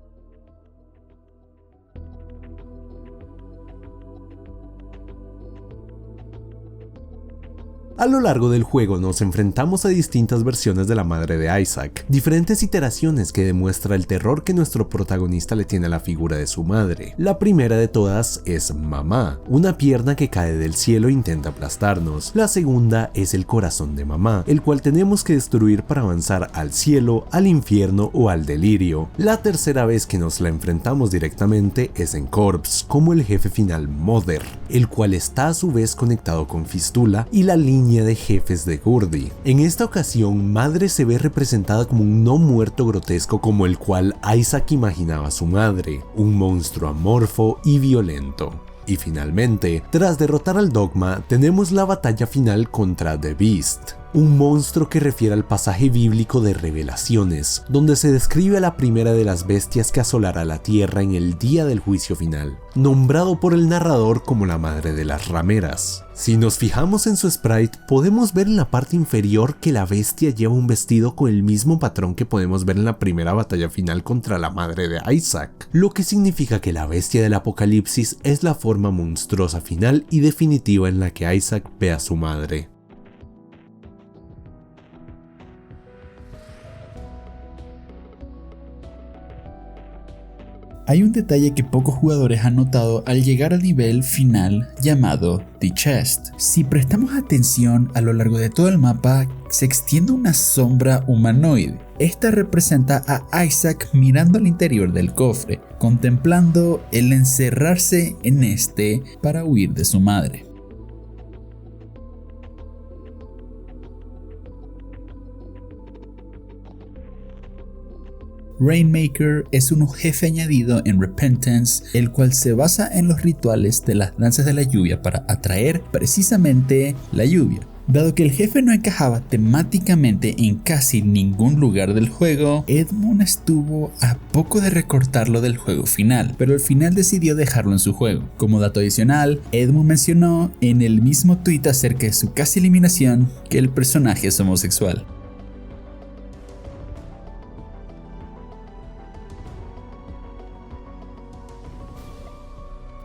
A lo largo del juego nos enfrentamos a distintas versiones de la madre de Isaac, diferentes iteraciones que demuestra el terror que nuestro protagonista le tiene a la figura de su madre. La primera de todas es Mamá, una pierna que cae del cielo e intenta aplastarnos. La segunda es el corazón de Mamá, el cual tenemos que destruir para avanzar al cielo, al infierno o al delirio. La tercera vez que nos la enfrentamos directamente es en Corpse, como el jefe final Mother, el cual está a su vez conectado con Fistula y la línea de jefes de Gurdy. En esta ocasión, Madre se ve representada como un no muerto grotesco como el cual Isaac imaginaba a su madre, un monstruo amorfo y violento. Y finalmente, tras derrotar al Dogma, tenemos la batalla final contra The Beast, un monstruo que refiere al pasaje bíblico de Revelaciones, donde se describe a la primera de las bestias que asolará la tierra en el día del juicio final, nombrado por el narrador como la madre de las rameras. Si nos fijamos en su sprite, podemos ver en la parte inferior que la bestia lleva un vestido con el mismo patrón que podemos ver en la primera batalla final contra la madre de Isaac, lo que significa que la bestia del apocalipsis es la forma monstruosa final y definitiva en la que Isaac ve a su madre. Hay un detalle que pocos jugadores han notado al llegar al nivel final llamado The Chest. Si prestamos atención, a lo largo de todo el mapa se extiende una sombra humanoide. Esta representa a Isaac mirando al interior del cofre, contemplando el encerrarse en este para huir de su madre. Rainmaker es un jefe añadido en Repentance, el cual se basa en los rituales de las danzas de la lluvia para atraer precisamente la lluvia. Dado que el jefe no encajaba temáticamente en casi ningún lugar del juego, Edmund estuvo a poco de recortarlo del juego final, pero al final decidió dejarlo en su juego. Como dato adicional, Edmund mencionó en el mismo tweet acerca de su casi eliminación que el personaje es homosexual.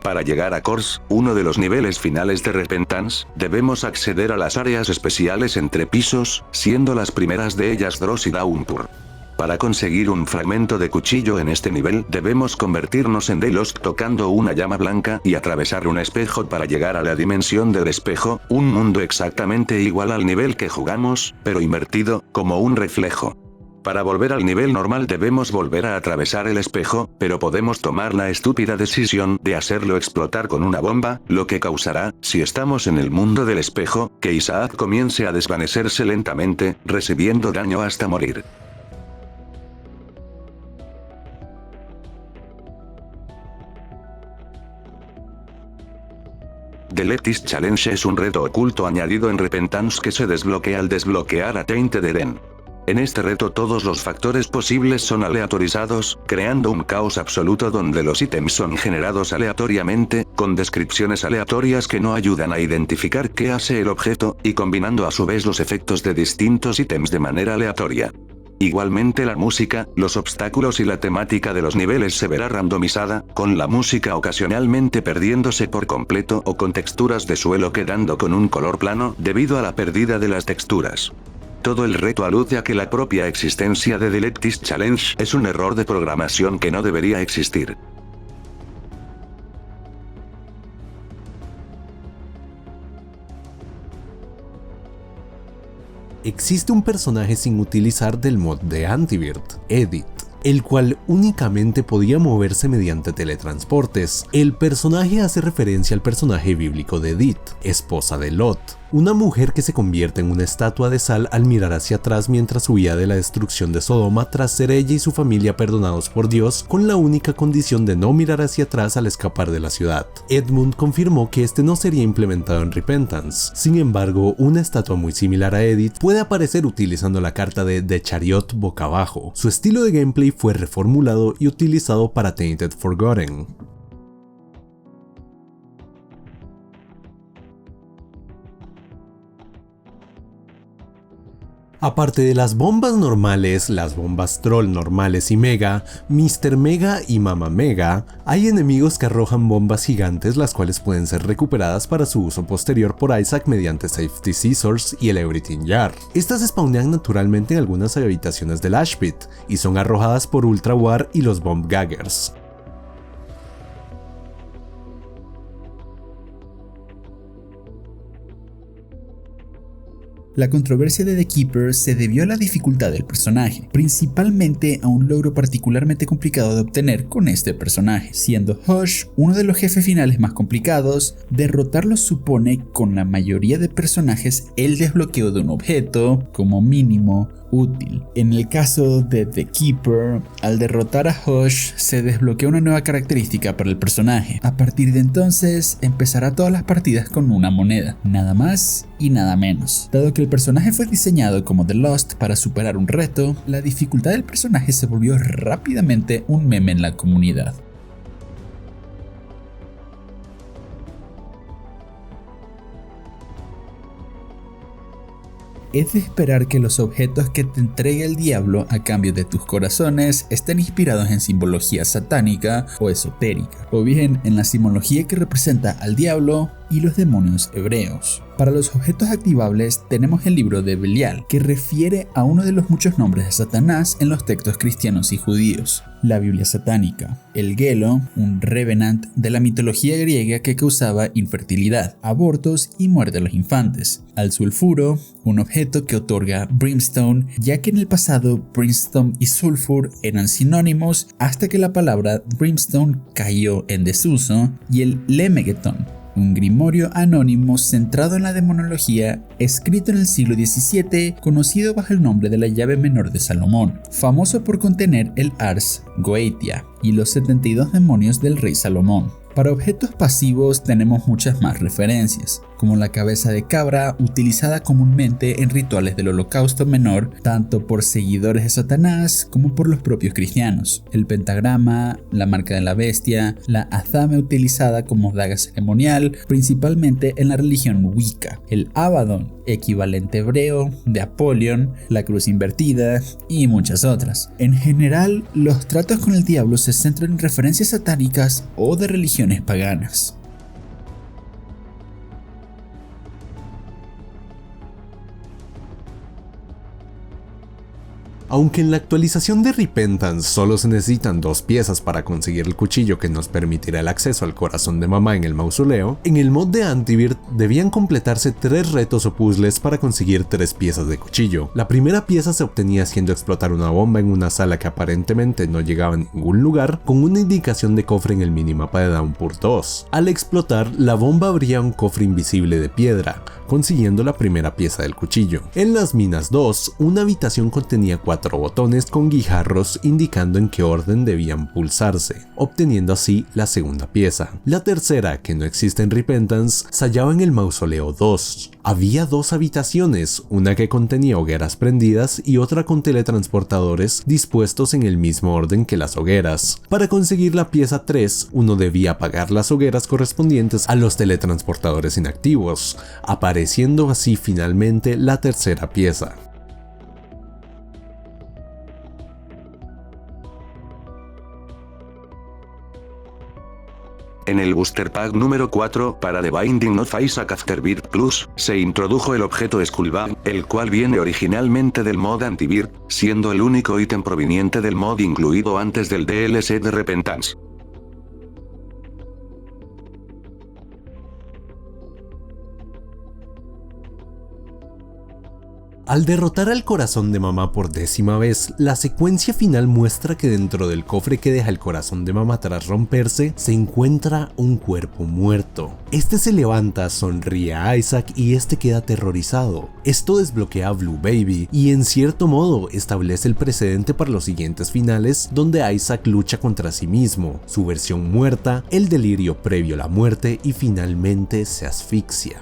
Para llegar a Corpse, uno de los niveles finales de Repentance, debemos acceder a las áreas especiales entre pisos, siendo las primeras de ellas Dross y Downpour. Para conseguir un fragmento de cuchillo en este nivel, debemos convertirnos en Delos tocando una llama blanca y atravesar un espejo para llegar a la dimensión del espejo, un mundo exactamente igual al nivel que jugamos, pero invertido, como un reflejo. Para volver al nivel normal debemos volver a atravesar el espejo, pero podemos tomar la estúpida decisión de hacerlo explotar con una bomba, lo que causará, si estamos en el mundo del espejo, que Isaac comience a desvanecerse lentamente, recibiendo daño hasta morir. The Leptis Challenge es un reto oculto añadido en Repentance que se desbloquea al desbloquear a Tainted Eden. En este reto todos los factores posibles son aleatorizados, creando un caos absoluto donde los ítems son generados aleatoriamente, con descripciones aleatorias que no ayudan a identificar qué hace el objeto, y combinando a su vez los efectos de distintos ítems de manera aleatoria. Igualmente la música, los obstáculos y la temática de los niveles se verá randomizada, con la música ocasionalmente perdiéndose por completo o con texturas de suelo quedando con un color plano debido a la pérdida de las texturas. Todo el reto alude a que la propia existencia de The Leptis Challenge es un error de programación que no debería existir. Existe un personaje sin utilizar del mod de Antivirt, Edith, el cual únicamente podía moverse mediante teletransportes. El personaje hace referencia al personaje bíblico de Edith, esposa de Lot, una mujer que se convierte en una estatua de sal al mirar hacia atrás mientras huía de la destrucción de Sodoma tras ser ella y su familia perdonados por Dios con la única condición de no mirar hacia atrás al escapar de la ciudad. Edmund confirmó que este no sería implementado en Repentance. Sin embargo, una estatua muy similar a Edith puede aparecer utilizando la carta de The Chariot boca abajo. Su estilo de gameplay fue reformulado y utilizado para Tainted Forgotten. Aparte de las bombas normales, las bombas Troll normales y Mega, Mr. Mega y Mama Mega, hay enemigos que arrojan bombas gigantes las cuales pueden ser recuperadas para su uso posterior por Isaac mediante Safety Scissors y el Everything Jar. Estas spawnean naturalmente en algunas habitaciones del Ash Pit y son arrojadas por Ultra War y los Bomb Gaggers. La controversia de The Keeper se debió a la dificultad del personaje, principalmente a un logro particularmente complicado de obtener con este personaje, siendo Hush uno de los jefes finales más complicados. Derrotarlo supone, con la mayoría de personajes, el desbloqueo de un objeto, como mínimo, útil. En el caso de The Keeper, al derrotar a Hush se desbloquea una nueva característica para el personaje. A partir de entonces empezará todas las partidas con una moneda, nada más y nada menos. Dado que el personaje fue diseñado como The Lost para superar un reto, la dificultad del personaje se volvió rápidamente un meme en la comunidad. Es de esperar que los objetos que te entregue el diablo a cambio de tus corazones estén inspirados en simbología satánica o esotérica, o bien en la simbología que representa al diablo y los demonios hebreos. Para los objetos activables tenemos el libro de Belial, que refiere a uno de los muchos nombres de Satanás en los textos cristianos y judíos. La Biblia satánica. El Gelo, un revenant de la mitología griega que causaba infertilidad, abortos y muerte a los infantes. Al sulfuro, un objeto que otorga brimstone, ya que en el pasado brimstone y sulfur eran sinónimos hasta que la palabra brimstone cayó en desuso, y el Lemegeton, un grimorio anónimo centrado en la demonología, escrito en el siglo XVII, conocido bajo el nombre de la llave menor de Salomón, famoso por contener el Ars Goetia y los 72 demonios del rey Salomón. Para objetos pasivos tenemos muchas más referencias, como la cabeza de cabra utilizada comúnmente en rituales del Holocausto Menor, tanto por seguidores de Satanás como por los propios cristianos, el pentagrama, la marca de la bestia, la azame utilizada como daga ceremonial, principalmente en la religión Wicca, el Abaddon, equivalente hebreo de Apollyon, la cruz invertida y muchas otras. En general, los tratos con el diablo se centran en referencias satánicas o de religiones paganas. Aunque en la actualización de Repentance solo se necesitan 2 piezas para conseguir el cuchillo que nos permitirá el acceso al corazón de mamá en el mausoleo, en el mod de Antivirt debían completarse 3 retos o puzzles para conseguir 3 piezas de cuchillo. La primera pieza se obtenía haciendo explotar una bomba en una sala que aparentemente no llegaba a ningún lugar, con una indicación de cofre en el minimapa de Downpour 2. Al explotar, la bomba abría un cofre invisible de piedra, consiguiendo la primera pieza del cuchillo. En las minas 2, una habitación contenía 4 botones con guijarros indicando en qué orden debían pulsarse, obteniendo así la segunda pieza. La tercera, que no existe en Repentance, se hallaba en el mausoleo 2. Había 2 habitaciones, una que contenía hogueras prendidas y otra con teletransportadores dispuestos en el mismo orden que las hogueras. Para conseguir la pieza 3, uno debía apagar las hogueras correspondientes a los teletransportadores inactivos, apareciendo así finalmente la tercera pieza. En el Booster Pack número 4 para The Binding of Isaac Afterbirth Plus, se introdujo el objeto Skullbag, el cual viene originalmente del mod Anti-Birth, siendo el único ítem proveniente del mod incluido antes del DLC de Repentance. Al derrotar al corazón de mamá por 10ª vez, la secuencia final muestra que dentro del cofre que deja el corazón de mamá tras romperse, se encuentra un cuerpo muerto. Este se levanta, sonríe a Isaac y este queda aterrorizado. Esto desbloquea a Blue Baby y en cierto modo establece el precedente para los siguientes finales donde Isaac lucha contra sí mismo, su versión muerta, el delirio previo a la muerte y finalmente se asfixia.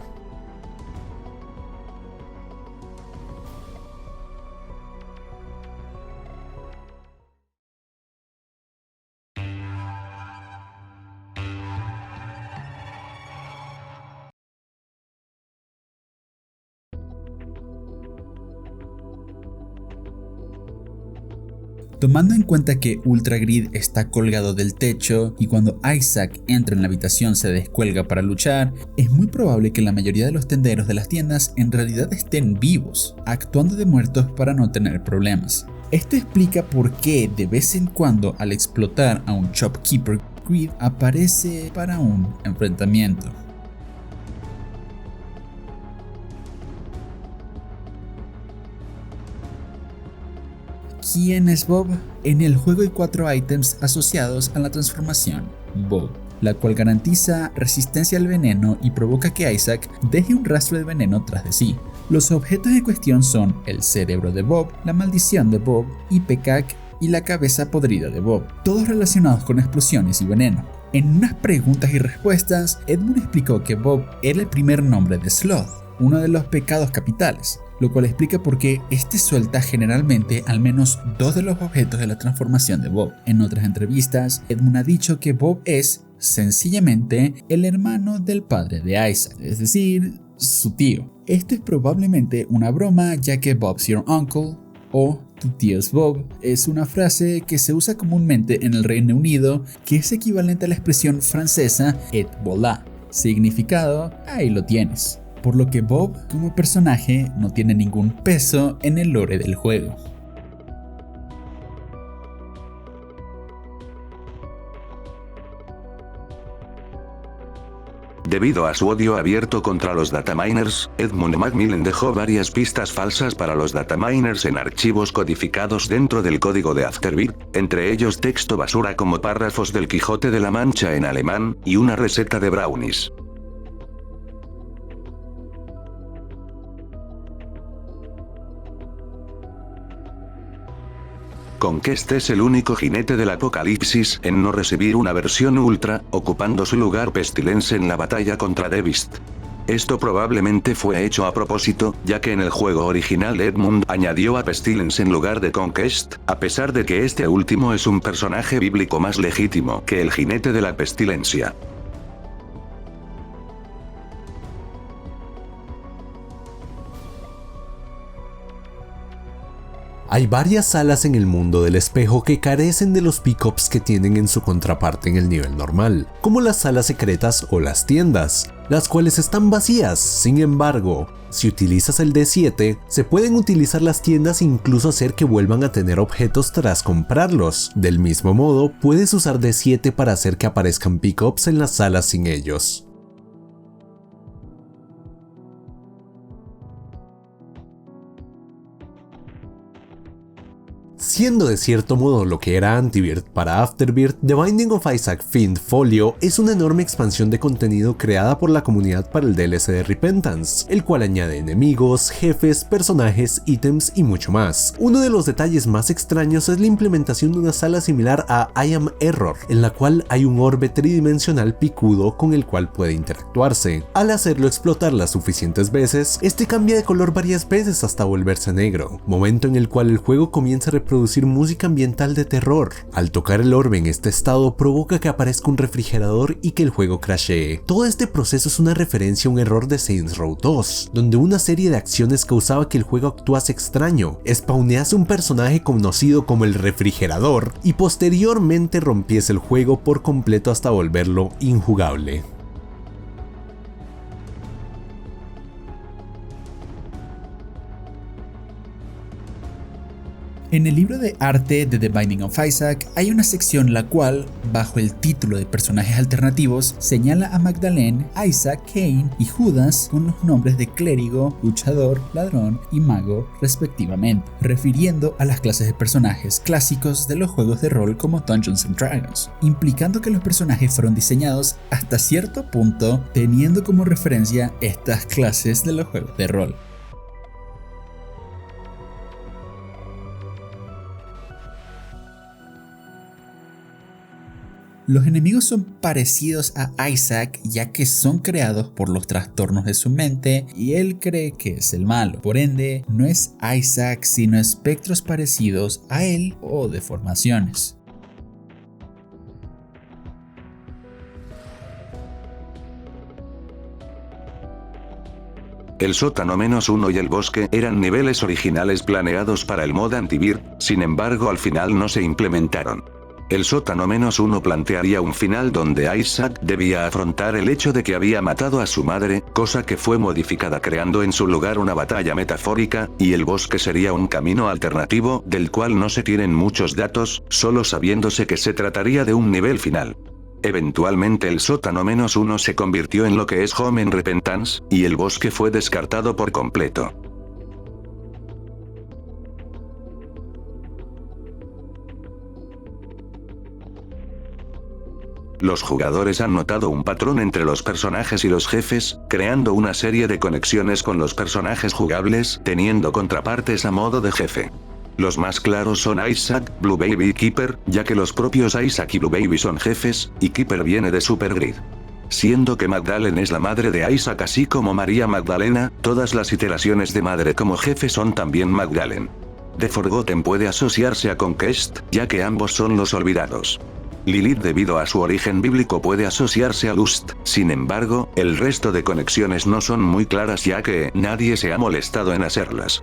Tomando en cuenta que Ultra Grid está colgado del techo y cuando Isaac entra en la habitación se descuelga para luchar, es muy probable que la mayoría de los tenderos de las tiendas en realidad estén vivos, actuando de muertos para no tener problemas. Esto explica por qué de vez en cuando al explotar a un Shopkeeper, Grid aparece para un enfrentamiento. ¿Quién es Bob? En el juego hay 4 ítems asociados a la transformación Bob, la cual garantiza resistencia al veneno y provoca que Isaac deje un rastro de veneno tras de sí. Los objetos en cuestión son el cerebro de Bob, la maldición de Bob, Ipecac y la cabeza podrida de Bob, todos relacionados con explosiones y veneno. En unas preguntas y respuestas, Edmund explicó que Bob era el primer nombre de Sloth, uno de los pecados capitales, lo cual explica por qué este suelta generalmente al menos 2 de los objetos de la transformación de Bob. En otras entrevistas, Edmund ha dicho que Bob es, sencillamente, el hermano del padre de Isaac, es decir, su tío. Esto es probablemente una broma, ya que Bob's your uncle, o tu tío es Bob, es una frase que se usa comúnmente en el Reino Unido, que es equivalente a la expresión francesa et voilà, significado, ahí lo tienes. Por lo que Bob, como personaje, no tiene ningún peso en el lore del juego. Debido a su odio abierto contra los dataminers, Edmund Macmillan dejó varias pistas falsas para los dataminers en archivos codificados dentro del código de Afterbirth, entre ellos texto basura como párrafos del Quijote de la Mancha en alemán, y una receta de brownies. Conquest es el único jinete del apocalipsis en no recibir una versión ultra, ocupando su lugar Pestilence en la batalla contra Devist. Esto probablemente fue hecho a propósito, ya que en el juego original Edmund añadió a Pestilence en lugar de Conquest, a pesar de que este último es un personaje bíblico más legítimo que el jinete de la pestilencia. Hay varias salas en el mundo del espejo que carecen de los pickups que tienen en su contraparte en el nivel normal, como las salas secretas o las tiendas, las cuales están vacías. Sin embargo, si utilizas el D7, se pueden utilizar las tiendas e incluso hacer que vuelvan a tener objetos tras comprarlos. Del mismo modo, puedes usar D7 para hacer que aparezcan pickups en las salas sin ellos. Siendo de cierto modo lo que era Anti-Birth para Afterbirth, The Binding of Isaac Fiend Folio es una enorme expansión de contenido creada por la comunidad para el DLC de Repentance, el cual añade enemigos, jefes, personajes, ítems y mucho más. Uno de los detalles más extraños es la implementación de una sala similar a I Am Error, en la cual hay un orbe tridimensional picudo con el cual puede interactuarse. Al hacerlo explotar las suficientes veces, este cambia de color varias veces hasta volverse negro, momento en el cual el juego comienza a reproducir música ambiental de terror. Al tocar el orbe en este estado provoca que aparezca un refrigerador y que el juego crashee. Todo este proceso es una referencia a un error de Saints Row 2, donde una serie de acciones causaba que el juego actuase extraño, spawnease un personaje conocido como el refrigerador y posteriormente rompiese el juego por completo hasta volverlo injugable. En el libro de arte de The Binding of Isaac hay una sección la cual, bajo el título de personajes alternativos, señala a Magdalene, Isaac, Cain y Judas con los nombres de clérigo, luchador, ladrón y mago respectivamente, refiriendo a las clases de personajes clásicos de los juegos de rol como Dungeons & Dragons, implicando que los personajes fueron diseñados hasta cierto punto teniendo como referencia estas clases de los juegos de rol. Los enemigos son parecidos a Isaac ya que son creados por los trastornos de su mente y él cree que es el malo. Por ende, no es Isaac sino espectros parecidos a él o deformaciones. El sótano -1 y el bosque eran niveles originales planeados para el mod Anti-Birth, sin embargo al final no se implementaron. El sótano -1 plantearía un final donde Isaac debía afrontar el hecho de que había matado a su madre, cosa que fue modificada creando en su lugar una batalla metafórica, y el bosque sería un camino alternativo del cual no se tienen muchos datos, solo sabiéndose que se trataría de un nivel final. Eventualmente el sótano -1 se convirtió en lo que es Home en Repentance, y el bosque fue descartado por completo. Los jugadores han notado un patrón entre los personajes y los jefes, creando una serie de conexiones con los personajes jugables, teniendo contrapartes a modo de jefe. Los más claros son Isaac, Blue Baby y Keeper, ya que los propios Isaac y Blue Baby son jefes, y Keeper viene de Supergrid. Siendo que Magdalene es la madre de Isaac así como María Magdalena, todas las iteraciones de madre como jefe son también Magdalene. The Forgotten puede asociarse a Conquest, ya que ambos son los olvidados. Lilith debido a su origen bíblico puede asociarse a Lust, sin embargo, el resto de conexiones no son muy claras ya que nadie se ha molestado en hacerlas.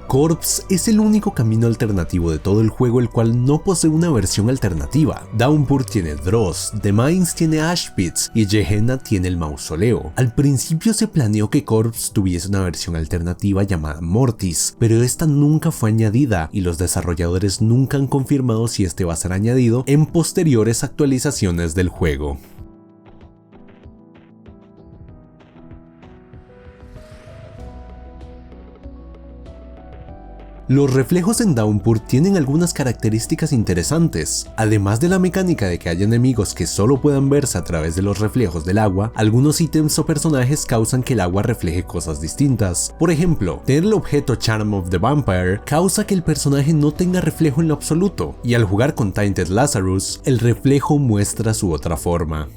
Corpse es el único camino alternativo de todo el juego el cual no posee una versión alternativa. Downpour tiene Dross, The Mines tiene Ash Pits y Gehenna tiene el mausoleo. Al principio se planeó que Corpse tuviese una versión alternativa llamada Mortis, pero esta nunca fue añadida y los desarrolladores nunca han confirmado si este va a ser añadido en posteriores actualizaciones del juego. Los reflejos en Downpour tienen algunas características interesantes. Además de la mecánica de que haya enemigos que solo puedan verse a través de los reflejos del agua, algunos ítems o personajes causan que el agua refleje cosas distintas. Por ejemplo, tener el objeto Charm of the Vampire causa que el personaje no tenga reflejo en lo absoluto, y al jugar con Tainted Lazarus, el reflejo muestra su otra forma.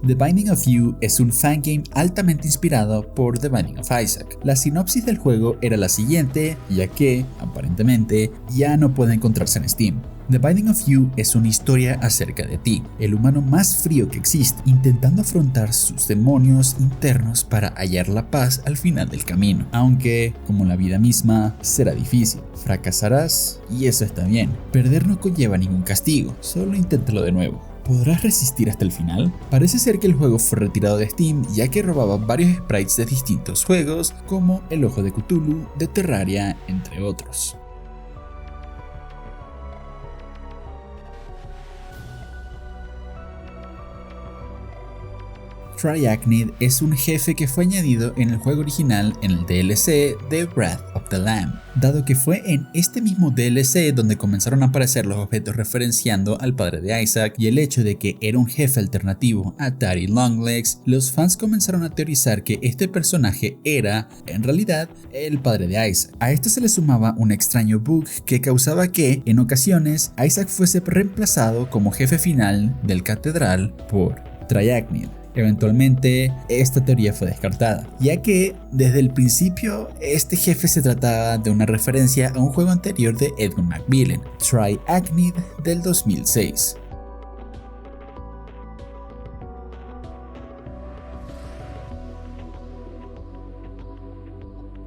The Binding of You es un fangame altamente inspirado por The Binding of Isaac. La sinopsis del juego era la siguiente, ya que, aparentemente, ya no puede encontrarse en Steam. The Binding of You es una historia acerca de ti, el humano más frío que existe, intentando afrontar sus demonios internos para hallar la paz al final del camino. Aunque, como la vida misma, será difícil. Fracasarás y eso está bien. Perder no conlleva ningún castigo, solo inténtalo de nuevo. ¿Podrás resistir hasta el final? Parece ser que el juego fue retirado de Steam ya que robaba varios sprites de distintos juegos como El Ojo de Cthulhu, de Terraria, entre otros. Triachnid es un jefe que fue añadido en el juego original en el DLC de Wrath of the Lamb, dado que fue en este mismo DLC donde comenzaron a aparecer los objetos referenciando al padre de Isaac y el hecho de que era un jefe alternativo a Daddy Longlegs. Los fans comenzaron a teorizar que este personaje era, en realidad, el padre de Isaac. A esto se le sumaba un extraño bug que causaba que, en ocasiones, Isaac fuese reemplazado como jefe final del Catedral por Triachnid. Eventualmente, esta teoría fue descartada, ya que desde el principio este jefe se trataba de una referencia a un juego anterior de Edmund Macmillan, Triachnid del 2006.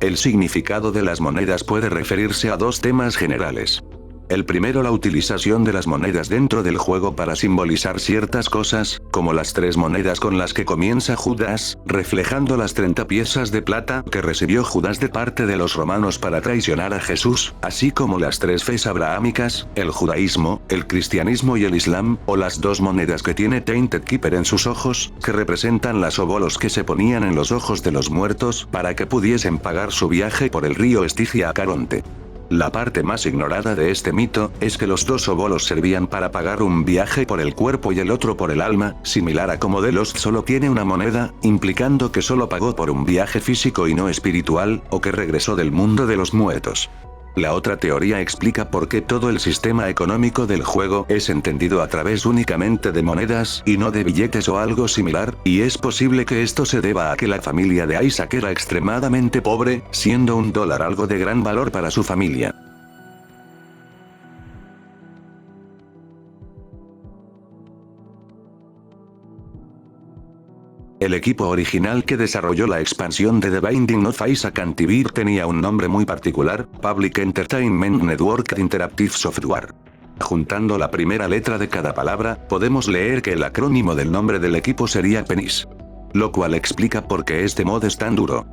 El significado de las monedas puede referirse a dos temas generales. El primero, la utilización de las monedas dentro del juego para simbolizar ciertas cosas, como las 3 monedas con las que comienza Judas, reflejando las 30 piezas de plata que recibió Judas de parte de los romanos para traicionar a Jesús, así como las 3 fes abrahámicas, el judaísmo, el cristianismo y el islam, o las 2 monedas que tiene Tainted Keeper en sus ojos, que representan las óbolos que se ponían en los ojos de los muertos para que pudiesen pagar su viaje por el río Estigia a Caronte. La parte más ignorada de este mito es que los 2 óbolos servían para pagar un viaje por el cuerpo y el otro por el alma, similar a como The Lost solo tiene una moneda, implicando que solo pagó por un viaje físico y no espiritual, o que regresó del mundo de los muertos. La otra teoría explica por qué todo el sistema económico del juego es entendido a través únicamente de monedas y no de billetes o algo similar, y es posible que esto se deba a que la familia de Isaac era extremadamente pobre, siendo $1 algo de gran valor para su familia. El equipo original que desarrolló la expansión de The Binding of Isaac Cantivir tenía un nombre muy particular, Public Entertainment Network Interactive Software. Juntando la primera letra de cada palabra, podemos leer que el acrónimo del nombre del equipo sería PENIS. Lo cual explica por qué este mod es tan duro.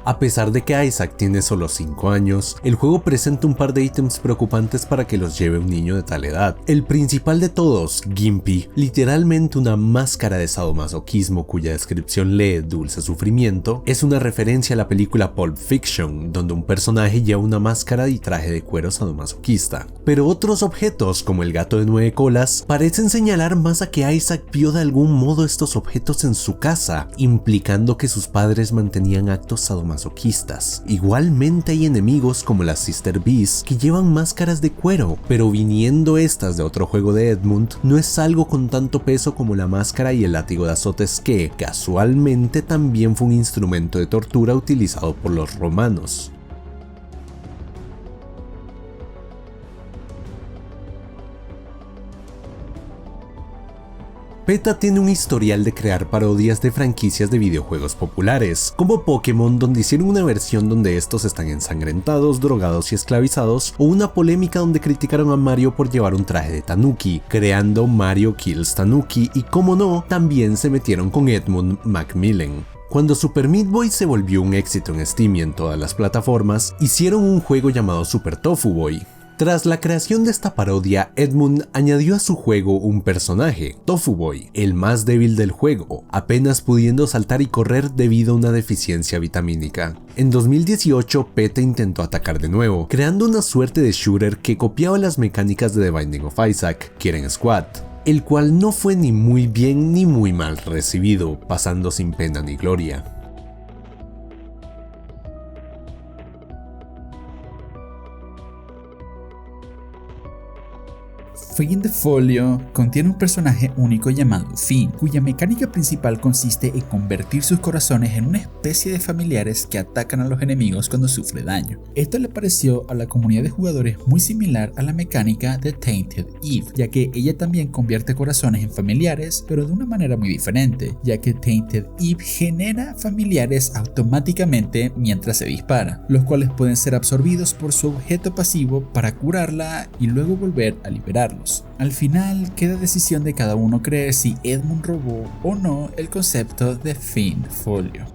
A pesar de que Isaac tiene solo 5 años, el juego presenta un par de ítems preocupantes para que los lleve un niño de tal edad. El principal de todos, Gimpy, literalmente una máscara de sadomasoquismo cuya descripción lee dulce sufrimiento, es una referencia a la película Pulp Fiction, donde un personaje lleva una máscara y traje de cuero sadomasoquista. Pero otros objetos, como el gato de 9 colas, parecen señalar más a que Isaac vio de algún modo estos objetos en su casa, implicando que sus padres mantenían actos sadomasoquistas. Igualmente hay enemigos como las Sister Bees que llevan máscaras de cuero, pero viniendo estas de otro juego de Edmund, no es algo con tanto peso como la máscara y el látigo de azotes que, casualmente, también fue un instrumento de tortura utilizado por los romanos. PETA tiene un historial de crear parodias de franquicias de videojuegos populares, como Pokémon, donde hicieron una versión donde estos están ensangrentados, drogados y esclavizados, o una polémica donde criticaron a Mario por llevar un traje de Tanuki, creando Mario Kills Tanuki, y como no, también se metieron con Edmund Macmillan. Cuando Super Meat Boy se volvió un éxito en Steam y en todas las plataformas, hicieron un juego llamado Super Tofu Boy. Tras la creación de esta parodia, Edmund añadió a su juego un personaje, Tofu Boy, el más débil del juego, apenas pudiendo saltar y correr debido a una deficiencia vitamínica. En 2018, PETA intentó atacar de nuevo, creando una suerte de shooter que copiaba las mecánicas de The Binding of Isaac, Kirin Squad, el cual no fue ni muy bien ni muy mal recibido, pasando sin pena ni gloria. Finn the Folio contiene un personaje único llamado Finn, cuya mecánica principal consiste en convertir sus corazones en una especie de familiares que atacan a los enemigos cuando sufre daño. Esto le pareció a la comunidad de jugadores muy similar a la mecánica de Tainted Eve, ya que ella también convierte corazones en familiares, pero de una manera muy diferente, ya que Tainted Eve genera familiares automáticamente mientras se dispara, los cuales pueden ser absorbidos por su objeto pasivo para curarla y luego volver a liberarlos. Al final queda decisión de cada uno creer si Edmund robó o no el concepto de Finn Folio.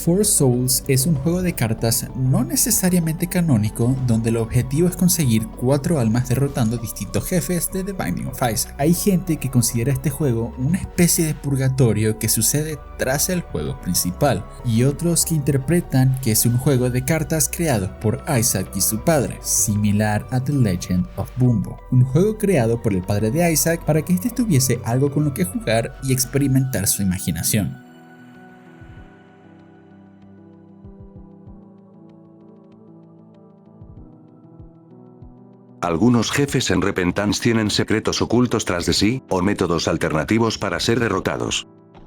Four Souls es un juego de cartas no necesariamente canónico donde el objetivo es conseguir 4 almas derrotando distintos jefes de The Binding of Isaac. Hay gente que considera este juego una especie de purgatorio que sucede tras el juego principal, y otros que interpretan que es un juego de cartas creado por Isaac y su padre, similar a The Legend of Bumbo, un juego creado por el padre de Isaac para que este tuviese algo con lo que jugar y experimentar su imaginación. Algunos jefes en Repentance tienen secretos ocultos tras de sí, o métodos alternativos para ser derrotados.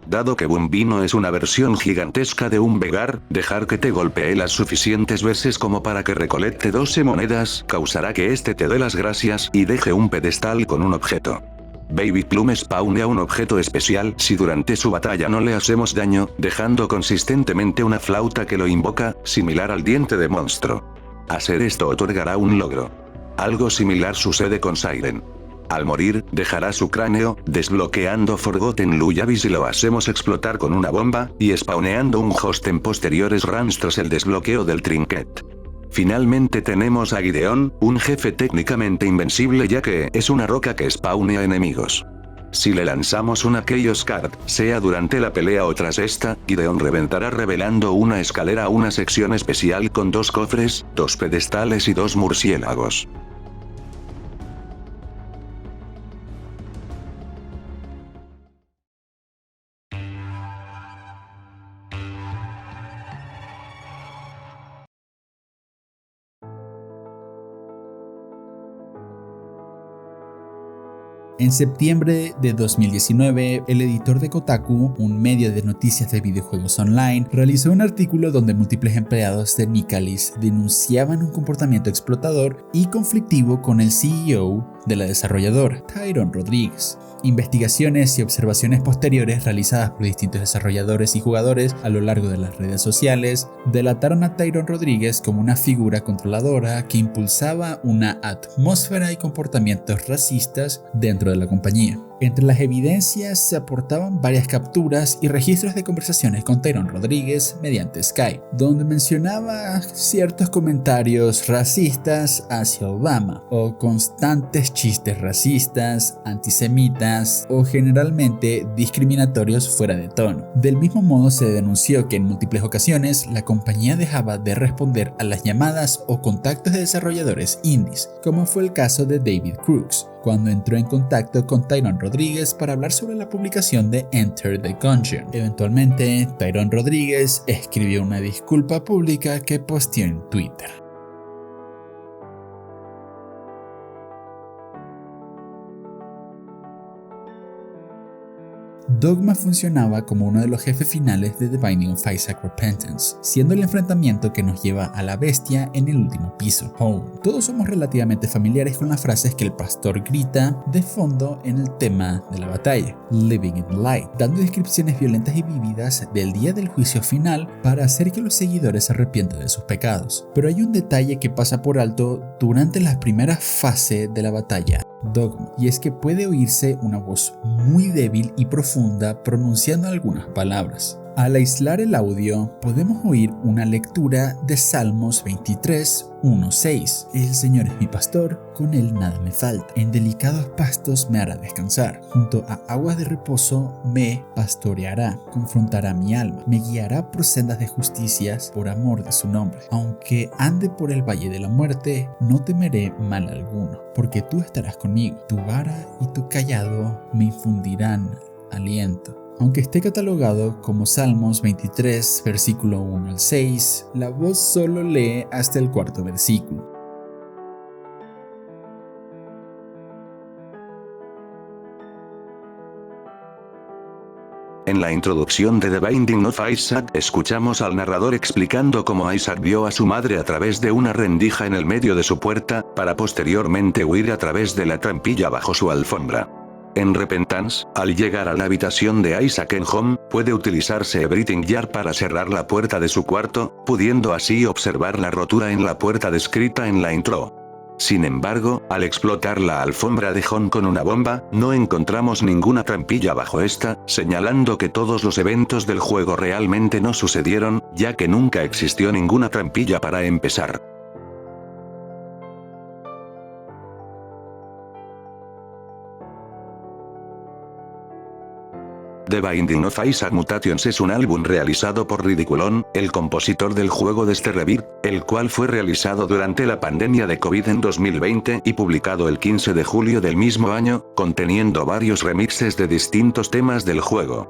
Dado que Bumbino es una versión gigantesca de un Vegar, dejar que te golpee las suficientes veces como para que recolecte 12 monedas causará que este te dé las gracias y deje un pedestal con un objeto. Baby Plum spawnea un objeto especial si durante su batalla no le hacemos daño, dejando consistentemente una flauta que lo invoca, similar al diente de monstruo. Hacer esto otorgará un logro. Algo similar sucede con Siren. Al morir, dejará su cráneo, desbloqueando Forgotten Lullaby si lo hacemos explotar con una bomba, y spawneando un host en posteriores runs tras el desbloqueo del trinket. Finalmente tenemos a Gideon, un jefe técnicamente invencible ya que es una roca que spawnea enemigos. Si le lanzamos una Chaos Card, sea durante la pelea o tras esta, Gideon reventará revelando una escalera a una sección especial con 2 cofres, 2 pedestales y 2 murciélagos. En septiembre de 2019, el editor de Kotaku, un medio de noticias de videojuegos online, realizó un artículo donde múltiples empleados de Nicalis denunciaban un comportamiento explotador y conflictivo con el CEO de la desarrolladora, Tyron Rodríguez. Investigaciones y observaciones posteriores realizadas por distintos desarrolladores y jugadores a lo largo de las redes sociales delataron a Tyron Rodríguez como una figura controladora que impulsaba una atmósfera y comportamientos racistas dentro de la compañía. Entre las evidencias se aportaban varias capturas y registros de conversaciones con Tyron Rodríguez mediante Skype, donde mencionaba ciertos comentarios racistas hacia Obama, o constantes chistes racistas, antisemitas o generalmente discriminatorios fuera de tono. Del mismo modo se denunció que en múltiples ocasiones la compañía dejaba de responder a las llamadas o contactos de desarrolladores indies, como fue el caso de David Crooks, cuando entró en contacto con Tyron Rodríguez para hablar sobre la publicación de Enter the Gungeon. Eventualmente, Tyron Rodríguez escribió una disculpa pública que posteó en Twitter. Dogma funcionaba como uno de los jefes finales de The Binding of Isaac Repentance, siendo el enfrentamiento que nos lleva a la bestia en el último piso, Home. Todos somos relativamente familiares con las frases que el pastor grita de fondo en el tema de la batalla, Living in the Light, dando descripciones violentas y vívidas del día del juicio final para hacer que los seguidores se arrepientan de sus pecados. Pero hay un detalle que pasa por alto durante la primera fase de la batalla, Dogma, y es que puede oírse una voz muy débil y profunda pronunciando algunas palabras. Al aislar el audio, podemos oír una lectura de Salmos 23, 1-6. El Señor es mi pastor, con él nada me falta. En delicados pastos me hará descansar. Junto a aguas de reposo me pastoreará, confrontará mi alma. Me guiará por sendas de justicias por amor de su nombre. Aunque ande por el valle de la muerte, no temeré mal alguno, porque tú estarás conmigo. Tu vara y tu cayado me infundirán aliento. Aunque esté catalogado como Salmos 23, versículo 1 al 6, la voz solo lee hasta el cuarto versículo. En la introducción de The Binding of Isaac escuchamos al narrador explicando cómo Isaac vio a su madre a través de una rendija en el medio de su puerta, para posteriormente huir a través de la trampilla bajo su alfombra. En Repentance, al llegar a la habitación de Isaac en Home, puede utilizarse Everything Jar para cerrar la puerta de su cuarto, pudiendo así observar la rotura en la puerta descrita en la intro. Sin embargo, al explotar la alfombra de Jon con una bomba, no encontramos ninguna trampilla bajo esta, señalando que todos los eventos del juego realmente no sucedieron, ya que nunca existió ninguna trampilla para empezar. The Binding of Isaac Mutations es un álbum realizado por Ridiculon, el compositor del juego Desde Rebirth, el cual fue realizado durante la pandemia de COVID en 2020 y publicado el 15 de julio del mismo año, conteniendo varios remixes de distintos temas del juego.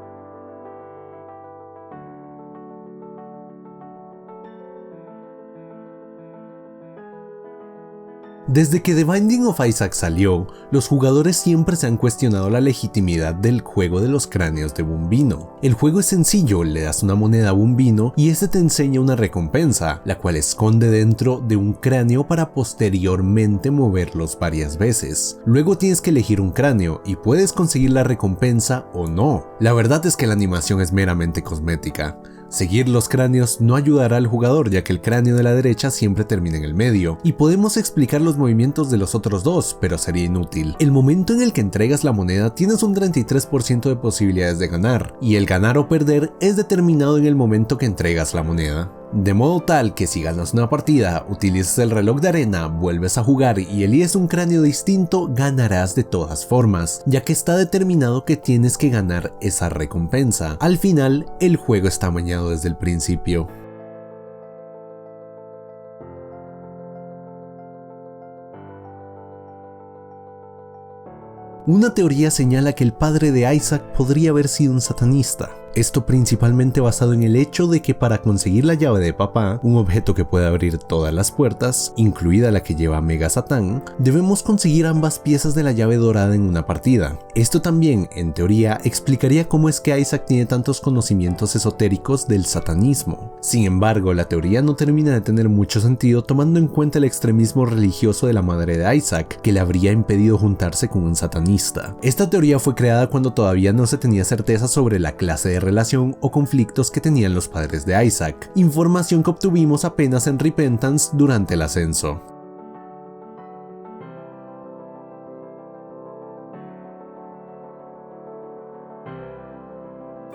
Desde que The Binding of Isaac salió, los jugadores siempre se han cuestionado la legitimidad del juego de los cráneos de Bombino. El juego es sencillo, le das una moneda a Bombino y este te enseña una recompensa, la cual esconde dentro de un cráneo para posteriormente moverlos varias veces. Luego tienes que elegir un cráneo y puedes conseguir la recompensa o no. La verdad es que la animación es meramente cosmética. Seguir los cráneos no ayudará al jugador, ya que el cráneo de la derecha siempre termina en el medio, y podemos explicar los movimientos de los otros dos, pero sería inútil. El momento en el que entregas la moneda tienes un 33% de posibilidades de ganar, y el ganar o perder es determinado en el momento que entregas la moneda. De modo tal que si ganas una partida, utilizas el reloj de arena, vuelves a jugar y eliges un cráneo distinto, ganarás de todas formas, ya que está determinado que tienes que ganar esa recompensa. Al final, el juego está amañado desde el principio. Una teoría señala que el padre de Isaac podría haber sido un satanista. Esto principalmente basado en el hecho de que para conseguir la llave de papá, un objeto que puede abrir todas las puertas, incluida la que lleva a Mega Satán, debemos conseguir ambas piezas de la llave dorada en una partida. Esto también, en teoría, explicaría cómo es que Isaac tiene tantos conocimientos esotéricos del satanismo. Sin embargo, la teoría no termina de tener mucho sentido tomando en cuenta el extremismo religioso de la madre de Isaac, que le habría impedido juntarse con un satanista. Esta teoría fue creada cuando todavía no se tenía certeza sobre la clase de relación o conflictos que tenían los padres de Isaac, información que obtuvimos apenas en Repentance durante el ascenso.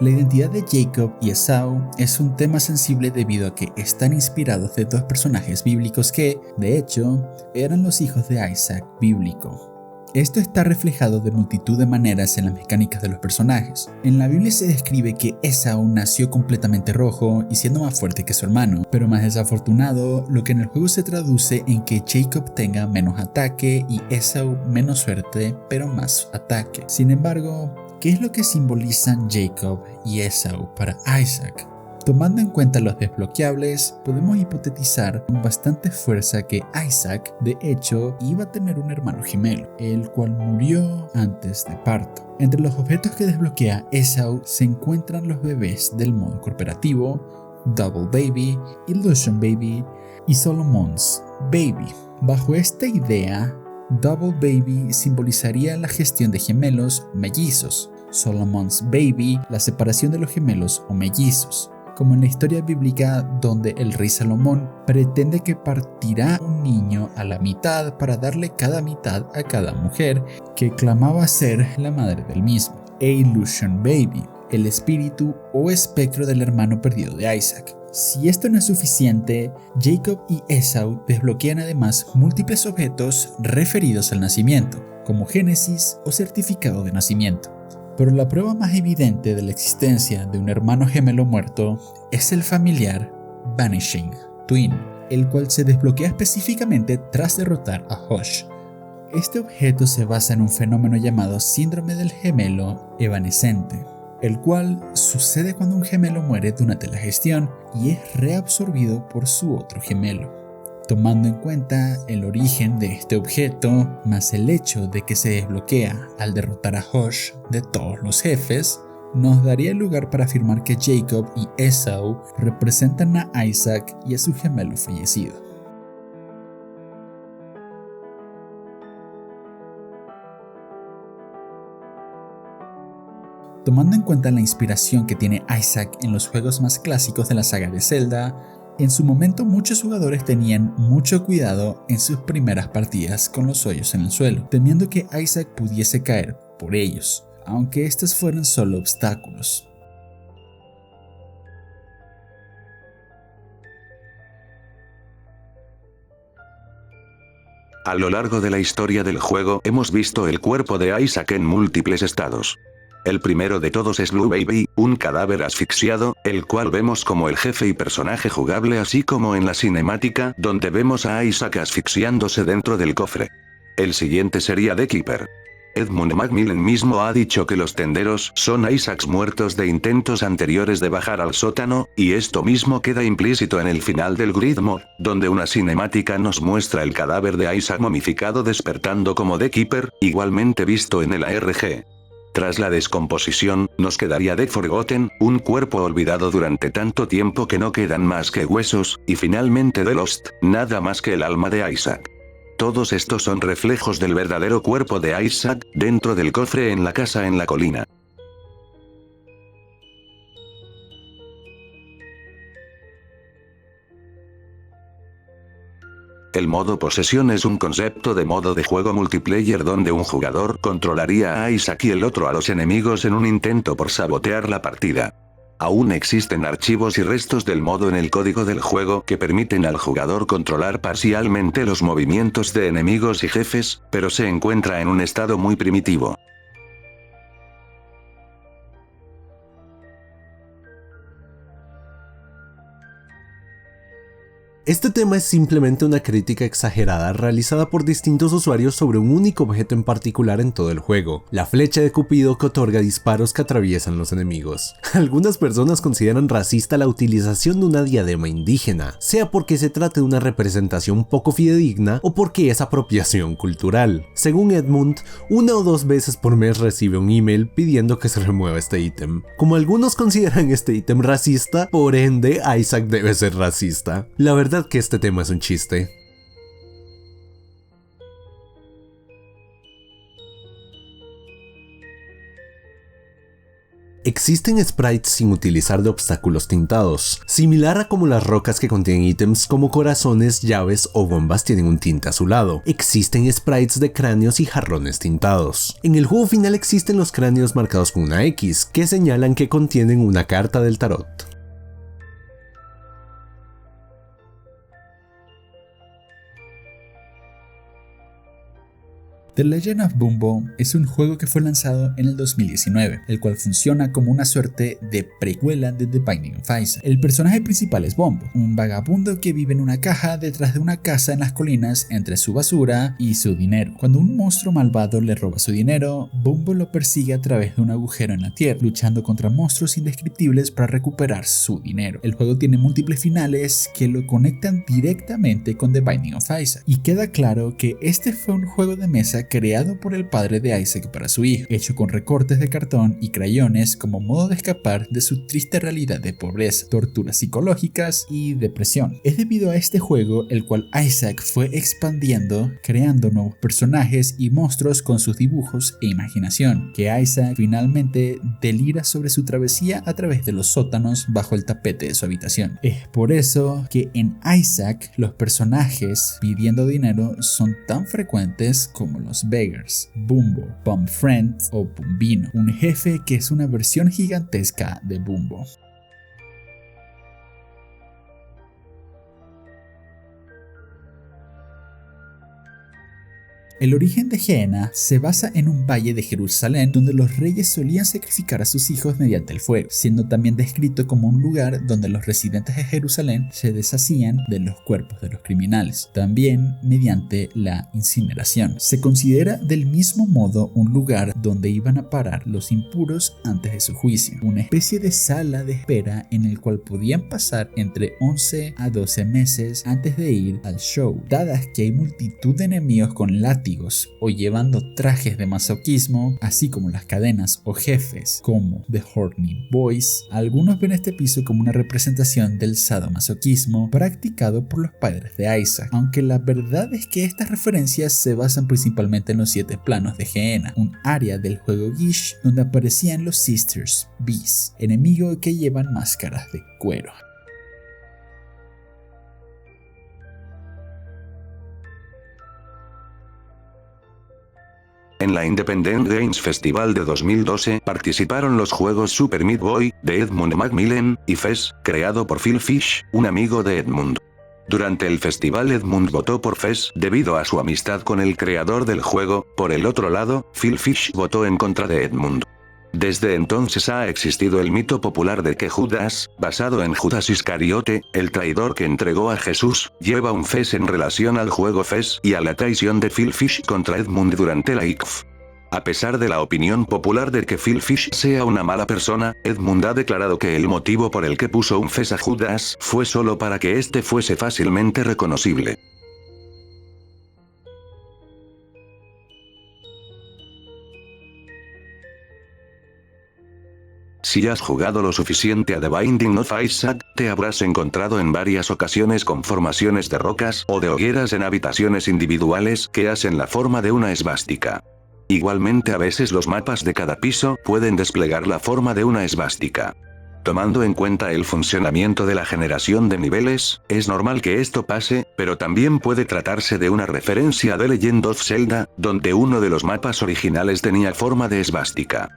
La identidad de Jacob y Esau es un tema sensible debido a que están inspirados de dos personajes bíblicos que, de hecho, eran los hijos de Isaac bíblico. Esto está reflejado de multitud de maneras en las mecánicas de los personajes. En la Biblia se describe que Esau nació completamente rojo y siendo más fuerte que su hermano, pero más desafortunado, lo que en el juego se traduce en que Jacob tenga menos ataque y Esau menos suerte, pero más ataque. Sin embargo, ¿qué es lo que simbolizan Jacob y Esau para Isaac? Tomando en cuenta los desbloqueables, podemos hipotetizar con bastante fuerza que Isaac, de hecho, iba a tener un hermano gemelo, el cual murió antes de parto. Entre los objetos que desbloquea Esau se encuentran los bebés del modo cooperativo, Double Baby, Illusion Baby y Solomon's Baby. Bajo esta idea, Double Baby simbolizaría la gestión de gemelos o mellizos, Solomon's Baby la separación de los gemelos o mellizos, como en la historia bíblica donde el rey Salomón pretende que partirá un niño a la mitad para darle cada mitad a cada mujer que clamaba ser la madre del mismo, e Illusion Baby, el espíritu o espectro del hermano perdido de Isaac. Si esto no es suficiente, Jacob y Esau desbloquean además múltiples objetos referidos al nacimiento, como Génesis o certificado de nacimiento. Pero la prueba más evidente de la existencia de un hermano gemelo muerto es el familiar Vanishing Twin, el cual se desbloquea específicamente tras derrotar a Hosh. Este objeto se basa en un fenómeno llamado síndrome del gemelo evanescente, el cual sucede cuando un gemelo muere durante la gestión y es reabsorbido por su otro gemelo. Tomando en cuenta el origen de este objeto, más el hecho de que se desbloquea al derrotar a Hosh de todos los jefes, nos daría lugar para afirmar que Jacob y Esau representan a Isaac y a su gemelo fallecido. Tomando en cuenta la inspiración que tiene Isaac en los juegos más clásicos de la saga de Zelda, En su momento muchos jugadores tenían mucho cuidado en sus primeras partidas con los hoyos en el suelo, temiendo que Isaac pudiese caer por ellos, aunque estos fueran solo obstáculos. A lo largo de la historia del juego hemos visto el cuerpo de Isaac en múltiples estados. El primero de todos es Blue Baby, un cadáver asfixiado, el cual vemos como el jefe y personaje jugable, así como en la cinemática, donde vemos a Isaac asfixiándose dentro del cofre. El siguiente sería The Keeper. Edmund Macmillan mismo ha dicho que los tenderos son Isaacs muertos de intentos anteriores de bajar al sótano, y esto mismo queda implícito en el final del Grid Mod, donde una cinemática nos muestra el cadáver de Isaac momificado despertando como The Keeper, igualmente visto en el ARG. Tras la descomposición, nos quedaría The Forgotten, un cuerpo olvidado durante tanto tiempo que no quedan más que huesos, y finalmente The Lost, nada más que el alma de Isaac. Todos estos son reflejos del verdadero cuerpo de Isaac, dentro del cofre en la casa en la colina. El modo posesión es un concepto de modo de juego multiplayer donde un jugador controlaría a Isaac y el otro a los enemigos en un intento por sabotear la partida. Aún existen archivos y restos del modo en el código del juego que permiten al jugador controlar parcialmente los movimientos de enemigos y jefes, pero se encuentra en un estado muy primitivo. Este tema es simplemente una crítica exagerada realizada por distintos usuarios sobre un único objeto en particular en todo el juego, la flecha de Cupido que otorga disparos que atraviesan los enemigos. Algunas personas consideran racista la utilización de una diadema indígena, sea porque se trate de una representación poco fidedigna o porque es apropiación cultural. Según Edmund, 1 o 2 veces por mes recibe un email pidiendo que se remueva este ítem. Como algunos consideran este ítem racista, por ende Isaac debe ser racista. La verdad que este tema es un chiste. Existen sprites sin utilizar de obstáculos tintados, similar a como las rocas que contienen ítems como corazones, llaves o bombas tienen un tinte azulado. Existen sprites de cráneos y jarrones tintados. En el juego final existen los cráneos marcados con una X, que señalan que contienen una carta del tarot. The Legend of Bumbo es un juego que fue lanzado en el 2019, el cual funciona como una suerte de precuela de The Binding of Isaac. El personaje principal es Bumbo, un vagabundo que vive en una caja detrás de una casa en las colinas entre su basura y su dinero. Cuando un monstruo malvado le roba su dinero, Bumbo lo persigue a través de un agujero en la tierra, luchando contra monstruos indescriptibles para recuperar su dinero. El juego tiene múltiples finales que lo conectan directamente con The Binding of Isaac, y queda claro que este fue un juego de mesa creado por el padre de Isaac para su hijo, hecho con recortes de cartón y crayones como modo de escapar de su triste realidad de pobreza, torturas psicológicas y depresión. Es debido a este juego el cual Isaac fue expandiendo, creando nuevos personajes y monstruos con sus dibujos e imaginación, que Isaac finalmente delira sobre su travesía a través de los sótanos bajo el tapete de su habitación. Es por eso que en Isaac los personajes pidiendo dinero son tan frecuentes como los Beggars, Bumbo, Bum Friend o Bumbino, un jefe que es una versión gigantesca de Bumbo. El origen de Gehenna se basa en un valle de Jerusalén donde los reyes solían sacrificar a sus hijos mediante el fuego, siendo también descrito como un lugar donde los residentes de Jerusalén se deshacían de los cuerpos de los criminales, también mediante la incineración. Se considera del mismo modo un lugar donde iban a parar los impuros antes de su juicio, una especie de sala de espera en el cual podían pasar entre 11 a 12 meses antes de ir al show, dadas que hay multitud de enemigos con látigos o llevando trajes de masoquismo, así como las cadenas o jefes como The Horny Boys. Algunos ven este piso como una representación del sadomasoquismo practicado por los padres de Isaac, aunque la verdad es que estas referencias se basan principalmente en los 7 planos de Gehenna, un área del juego Gish donde aparecían los Sisters Bees, enemigos que llevan máscaras de cuero. En la Independent Games Festival de 2012 participaron los juegos Super Meat Boy, de Edmund Macmillan, y Fez, creado por Phil Fish, un amigo de Edmund. Durante el festival Edmund votó por Fez debido a su amistad con el creador del juego. Por el otro lado, Phil Fish votó en contra de Edmund. Desde entonces ha existido el mito popular de que Judas, basado en Judas Iscariote, el traidor que entregó a Jesús, lleva un Fez en relación al juego Fez y a la traición de Phil Fish contra Edmund durante la ICF. A pesar de la opinión popular de que Phil Fish sea una mala persona, Edmund ha declarado que el motivo por el que puso un Fez a Judas fue solo para que éste fuese fácilmente reconocible. Si has jugado lo suficiente a The Binding of Isaac, te habrás encontrado en varias ocasiones con formaciones de rocas o de hogueras en habitaciones individuales que hacen la forma de una esvástica. Igualmente a veces los mapas de cada piso pueden desplegar la forma de una esvástica. Tomando en cuenta el funcionamiento de la generación de niveles, es normal que esto pase, pero también puede tratarse de una referencia a The Legend of Zelda, donde uno de los mapas originales tenía forma de esvástica.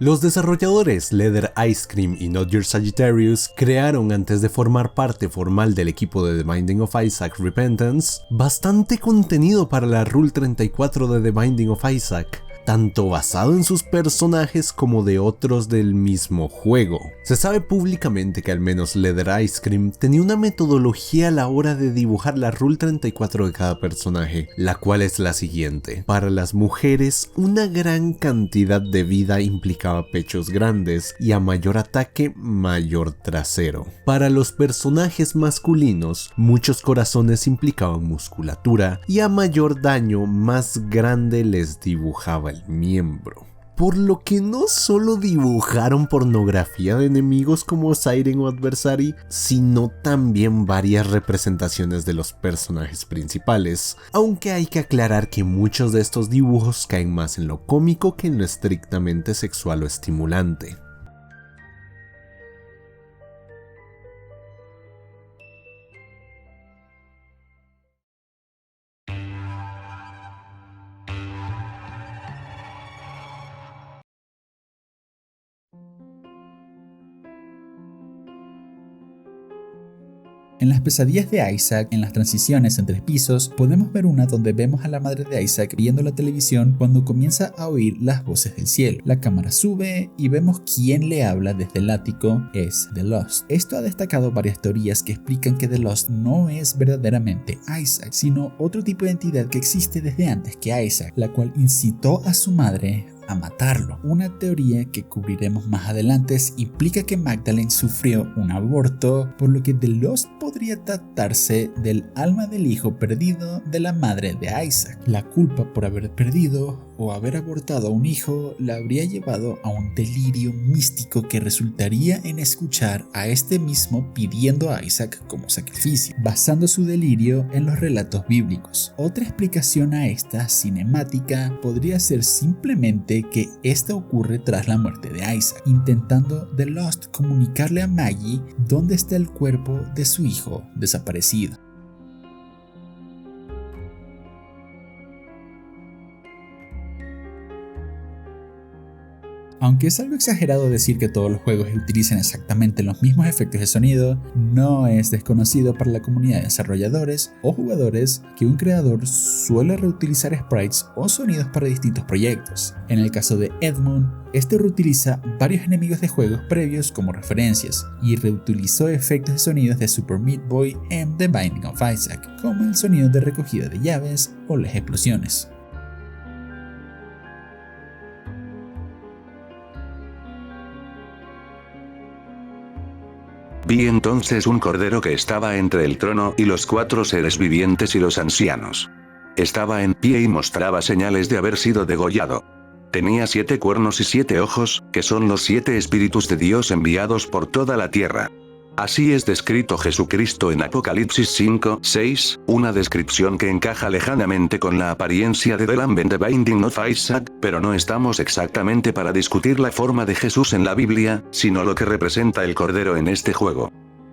Los desarrolladores Leather Ice Cream y Not Your Sagittarius crearon, antes de formar parte formal del equipo de The Binding of Isaac Repentance, bastante contenido para la Rule 34 de The Binding of Isaac, tanto basado en sus personajes como de otros del mismo juego. Se sabe públicamente que al menos Leather Ice Cream tenía una metodología a la hora de dibujar la Rule 34 de cada personaje, la cual es la siguiente. Para las mujeres, una gran cantidad de vida implicaba pechos grandes y a mayor ataque, mayor trasero. Para los personajes masculinos, muchos corazones implicaban musculatura y a mayor daño, más grande les dibujaba el miembro. Por lo que no solo dibujaron pornografía de enemigos como Siren o Adversary, sino también varias representaciones de los personajes principales, aunque hay que aclarar que muchos de estos dibujos caen más en lo cómico que en lo estrictamente sexual o estimulante. En las pesadillas de Isaac, en las transiciones entre pisos, podemos ver una donde vemos a la madre de Isaac viendo la televisión cuando comienza a oír las voces del cielo. La cámara sube y vemos quién le habla desde el ático, es The Lost. Esto ha destacado varias teorías que explican que The Lost no es verdaderamente Isaac, sino otro tipo de entidad que existe desde antes que Isaac, la cual incitó a su madre a matarlo. Una teoría que cubriremos más adelante implica que Magdalene sufrió un aborto, por lo que The Lost podría tratarse del alma del hijo perdido de la madre de Isaac. La culpa por haber perdido o haber abortado a un hijo la habría llevado a un delirio místico que resultaría en escuchar a este mismo pidiendo a Isaac como sacrificio, basando su delirio en los relatos bíblicos. Otra explicación a esta cinemática podría ser simplemente que esta ocurre tras la muerte de Isaac, intentando The Lost comunicarle a Maggie dónde está el cuerpo de su hijo desaparecido. Aunque es algo exagerado decir que todos los juegos utilizan exactamente los mismos efectos de sonido, no es desconocido para la comunidad de desarrolladores o jugadores que un creador suele reutilizar sprites o sonidos para distintos proyectos. En el caso de Edmund, este reutiliza varios enemigos de juegos previos como referencias y reutilizó efectos de sonidos de Super Meat Boy en The Binding of Isaac, como el sonido de recogida de llaves o las explosiones. Vi entonces un cordero que estaba entre el trono y los 4 seres vivientes y los ancianos. Estaba en pie y mostraba señales de haber sido degollado. Tenía 7 cuernos y 7 ojos, que son los 7 espíritus de Dios enviados por toda la tierra. Así es descrito Jesucristo en Apocalipsis 5:6, una descripción que encaja lejanamente con la apariencia de The Lamb en The Binding of Isaac, pero no estamos exactamente para discutir la forma de Jesús en la Biblia, sino lo que representa el Cordero en este juego.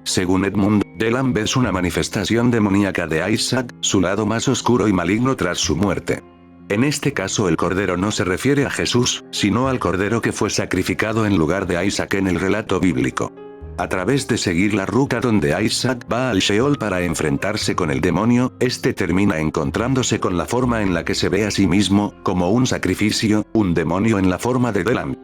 Según Edmund, The Lamb es una manifestación demoníaca de Isaac, su lado más oscuro y maligno tras su muerte. En este caso el cordero no se refiere a Jesús, sino al cordero que fue sacrificado en lugar de Isaac en el relato bíblico. A través de seguir la ruta donde Isaac va al Sheol para enfrentarse con el demonio, este termina encontrándose con la forma en la que se ve a sí mismo, como un sacrificio, un demonio en la forma de The Lamb.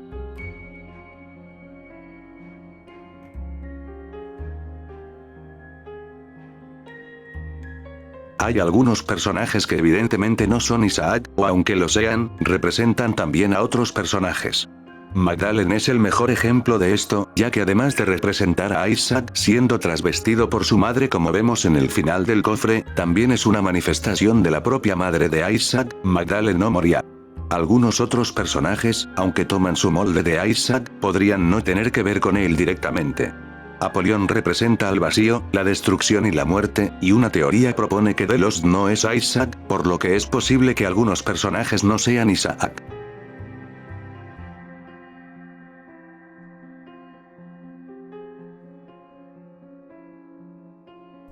Hay algunos personajes que evidentemente no son Isaac, o aunque lo sean, representan también a otros personajes. Magdalene es el mejor ejemplo de esto, ya que además de representar a Isaac siendo trasvestido por su madre como vemos en el final del cofre, también es una manifestación de la propia madre de Isaac, Magdalene o Moria. Algunos otros personajes, aunque toman su molde de Isaac, podrían no tener que ver con él directamente. Apolión representa al vacío, la destrucción y la muerte, y una teoría propone que Delos no es Isaac, por lo que es posible que algunos personajes no sean Isaac.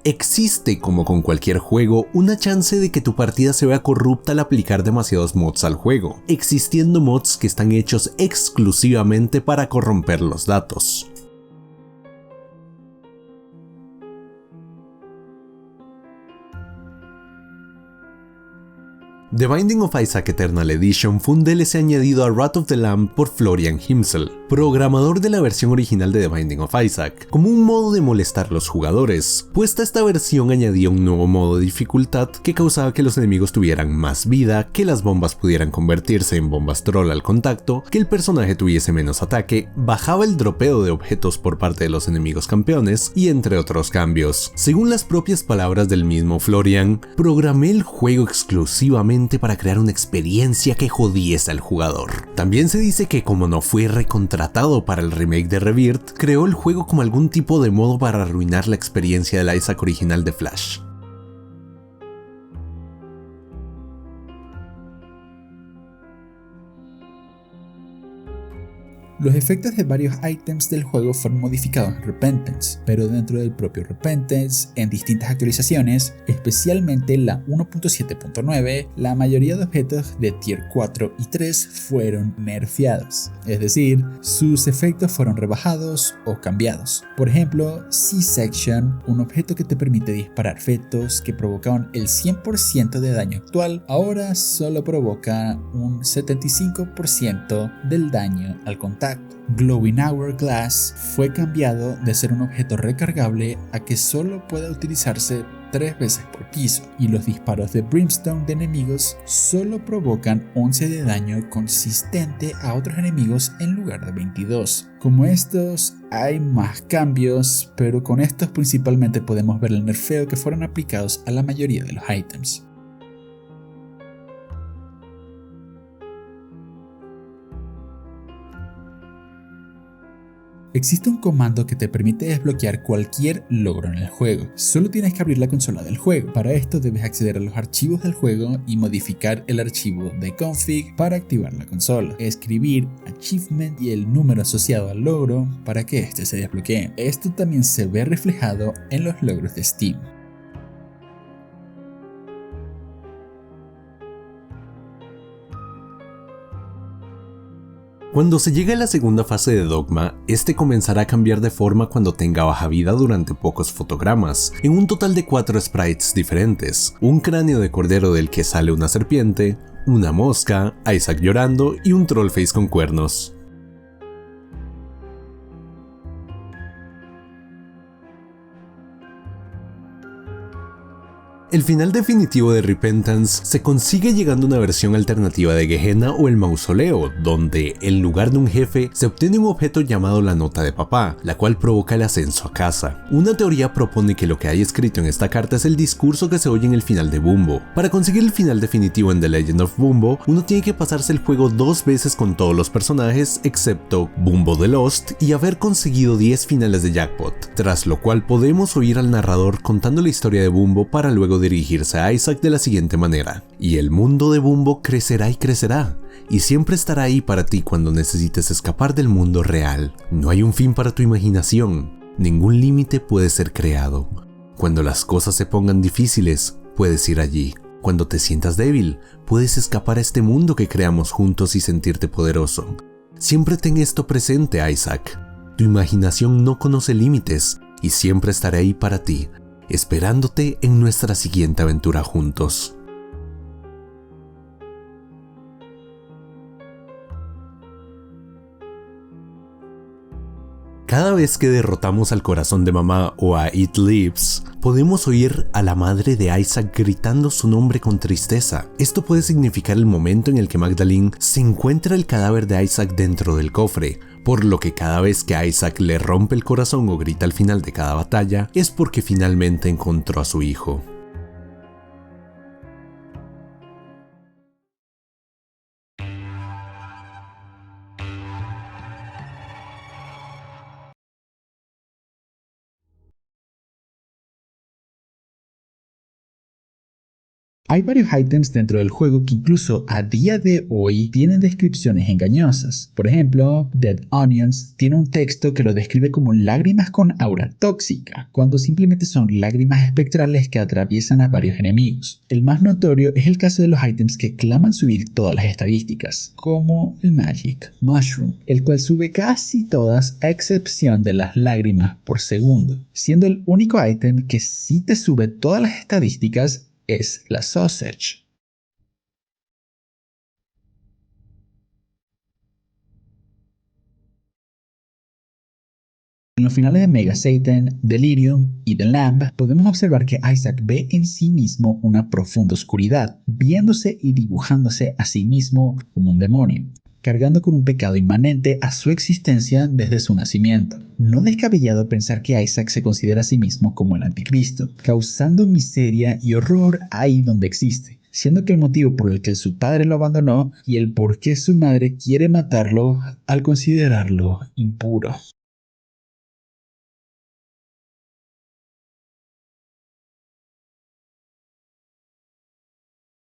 Existe, como con cualquier juego, una chance de que tu partida se vea corrupta al aplicar demasiados mods al juego, existiendo mods que están hechos exclusivamente para corromper los datos. The Binding of Isaac Eternal Edition fue un DLC añadido a Wrath of the Lamb por Florian Himsel, programador de la versión original de The Binding of Isaac, como un modo de molestar a los jugadores, pues esta versión añadía un nuevo modo de dificultad que causaba que los enemigos tuvieran más vida, que las bombas pudieran convertirse en bombas troll al contacto, que el personaje tuviese menos ataque, bajaba el dropeo de objetos por parte de los enemigos campeones, y entre otros cambios. Según las propias palabras del mismo Florian, programé el juego exclusivamente para crear una experiencia que jodiese al jugador. También se dice que como no fue recontratado para el remake de Rebirth, creó el juego como algún tipo de modo para arruinar la experiencia del Isaac original de Flash. Los efectos de varios ítems del juego fueron modificados en Repentance, pero dentro del propio Repentance, en distintas actualizaciones, especialmente la 1.7.9, la mayoría de objetos de Tier 4 y 3 fueron nerfeados, es decir, sus efectos fueron rebajados o cambiados. Por ejemplo, C-Section, un objeto que te permite disparar fetos que provocaban el 100% de daño actual, ahora solo provoca un 75% del daño al contacto. Glowing Hourglass fue cambiado de ser un objeto recargable a que solo pueda utilizarse 3 veces por piso, y los disparos de Brimstone de enemigos solo provocan 11 de daño consistente a otros enemigos en lugar de 22. Como estos, hay más cambios, pero con estos principalmente podemos ver el nerfeo que fueron aplicados a la mayoría de los ítems. Existe un comando que te permite desbloquear cualquier logro en el juego. Solo tienes que abrir la consola del juego. Para esto debes acceder a los archivos del juego y modificar el archivo de config para activar la consola. Escribir achievement y el número asociado al logro para que este se desbloquee. Esto también se ve reflejado en los logros de Steam. Cuando se llegue a la segunda fase de Dogma, este comenzará a cambiar de forma cuando tenga baja vida durante pocos fotogramas, en un total de 4 sprites diferentes, un cráneo de cordero del que sale una serpiente, una mosca, Isaac llorando y un trollface con cuernos. El final definitivo de Repentance se consigue llegando a una versión alternativa de Gehenna o el Mausoleo, donde en lugar de un jefe se obtiene un objeto llamado la Nota de Papá, la cual provoca el ascenso a casa. Una teoría propone que lo que hay escrito en esta carta es el discurso que se oye en el final de Bumbo. Para conseguir el final definitivo en The Legend of Bumbo, uno tiene que pasarse el juego 2 veces con todos los personajes excepto Bumbo the Lost y haber conseguido 10 finales de jackpot, tras lo cual podemos oír al narrador contando la historia de Bumbo para luego dirigirse a Isaac de la siguiente manera: y el mundo de Bumbo crecerá y crecerá, y siempre estará ahí para ti cuando necesites escapar del mundo real. No hay un fin para tu imaginación, Ningún límite puede ser creado. Cuando las cosas se pongan difíciles, puedes ir allí. Cuando te sientas débil, puedes escapar a este mundo que creamos juntos y sentirte poderoso. Siempre ten esto presente, Isaac. Tu imaginación no conoce límites y siempre estaré ahí para ti, esperándote en nuestra siguiente aventura juntos. Cada vez que derrotamos al corazón de mamá o a It Lives, podemos oír a la madre de Isaac gritando su nombre con tristeza. Esto puede significar el momento en el que Magdalene se encuentra el cadáver de Isaac dentro del cofre, por lo que cada vez que Isaac le rompe el corazón o grita al final de cada batalla, es porque finalmente encontró a su hijo. Hay varios ítems dentro del juego que incluso a día de hoy tienen descripciones engañosas. Por ejemplo, Dead Onions tiene un texto que lo describe como lágrimas con aura tóxica, cuando simplemente son lágrimas espectrales que atraviesan a varios enemigos. El más notorio es el caso de los ítems que claman subir todas las estadísticas, como el Magic Mushroom, el cual sube casi todas a excepción de las lágrimas por segundo, siendo el único ítem que sí te sube todas las estadísticas es la Sausage. En los finales de Mega Satan, Delirium y The Lamb podemos observar que Isaac ve en sí mismo una profunda oscuridad, viéndose y dibujándose a sí mismo como un demonio, cargando con un pecado inmanente a su existencia desde su nacimiento. No es descabellado pensar que Isaac se considera a sí mismo como el anticristo, causando miseria y horror ahí donde existe, siendo que el motivo por el que su padre lo abandonó y el por qué su madre quiere matarlo al considerarlo impuro.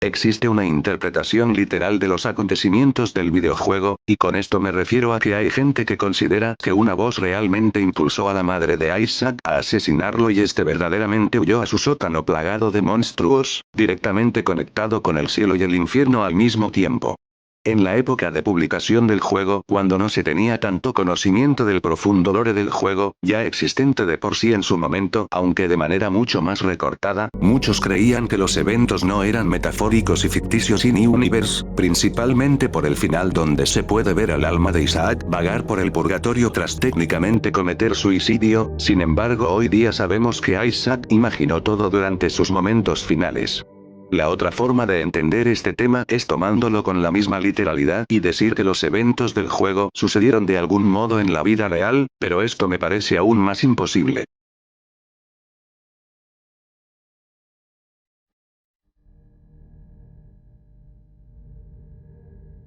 Existe una interpretación literal de los acontecimientos del videojuego, y con esto me refiero a que hay gente que considera que una voz realmente impulsó a la madre de Isaac a asesinarlo y este verdaderamente huyó a su sótano plagado de monstruos, directamente conectado con el cielo y el infierno al mismo tiempo. En la época de publicación del juego, cuando no se tenía tanto conocimiento del profundo lore del juego, ya existente de por sí en su momento, aunque de manera mucho más recortada, muchos creían que los eventos no eran metafóricos y ficticios in-universe, principalmente por el final donde se puede ver al alma de Isaac vagar por el purgatorio tras técnicamente cometer suicidio. Sin embargo, hoy día sabemos que Isaac imaginó todo durante sus momentos finales. La otra forma de entender este tema es tomándolo con la misma literalidad y decir que los eventos del juego sucedieron de algún modo en la vida real, pero esto me parece aún más imposible.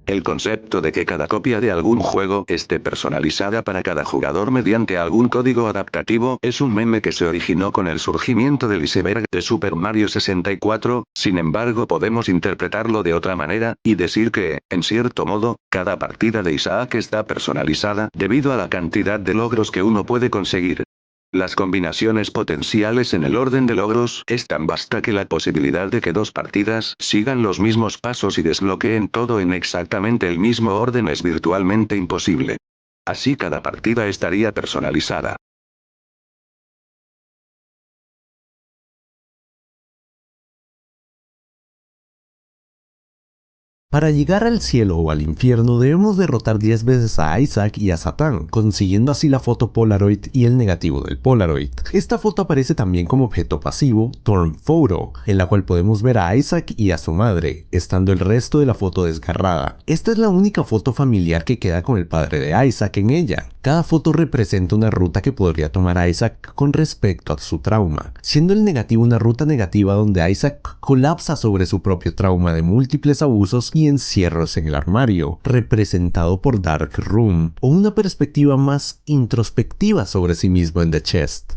El concepto de que cada copia de algún juego esté personalizada para cada jugador mediante algún código adaptativo es un meme que se originó con el surgimiento del iceberg de Super Mario 64, sin embargo podemos interpretarlo de otra manera, y decir que, en cierto modo, cada partida de Isaac está personalizada debido a la cantidad de logros que uno puede conseguir. Las combinaciones potenciales en el orden de logros es tan vasta que la posibilidad de que dos partidas sigan los mismos pasos y desbloqueen todo en exactamente el mismo orden es virtualmente imposible. Así cada partida estaría personalizada. Para llegar al cielo o al infierno debemos derrotar 10 veces a Isaac y a Satán, consiguiendo así la foto Polaroid y el negativo del Polaroid. Esta foto aparece también como objeto pasivo, Torn Photo, en la cual podemos ver a Isaac y a su madre, estando el resto de la foto desgarrada. Esta es la única foto familiar que queda con el padre de Isaac en ella. Cada foto representa una ruta que podría tomar Isaac con respecto a su trauma, siendo el negativo una ruta negativa donde Isaac colapsa sobre su propio trauma de múltiples abusos y encierros en el armario, representado por Dark Room, o una perspectiva más introspectiva sobre sí mismo en The Chest.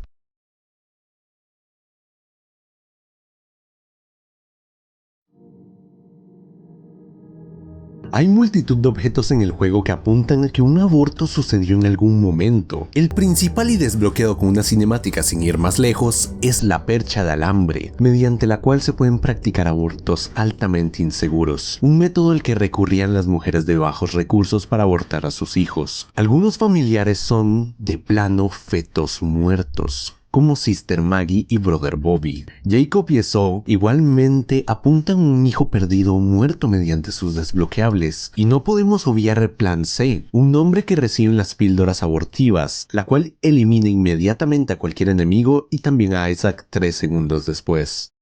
Hay multitud de objetos en el juego que apuntan a que un aborto sucedió en algún momento. El principal y desbloqueado con una cinemática sin ir más lejos es la percha de alambre, mediante la cual se pueden practicar abortos altamente inseguros, un método al que recurrían las mujeres de bajos recursos para abortar a sus hijos. Algunos familiares son, de plano, fetos muertos, como Sister Maggie y Brother Bobby. Jacob y Esau igualmente apuntan a un hijo perdido o muerto mediante sus desbloqueables. Y no podemos obviar el plan C, un hombre que recibe las píldoras abortivas, la cual elimina inmediatamente a cualquier enemigo y también a Isaac 3 segundos después.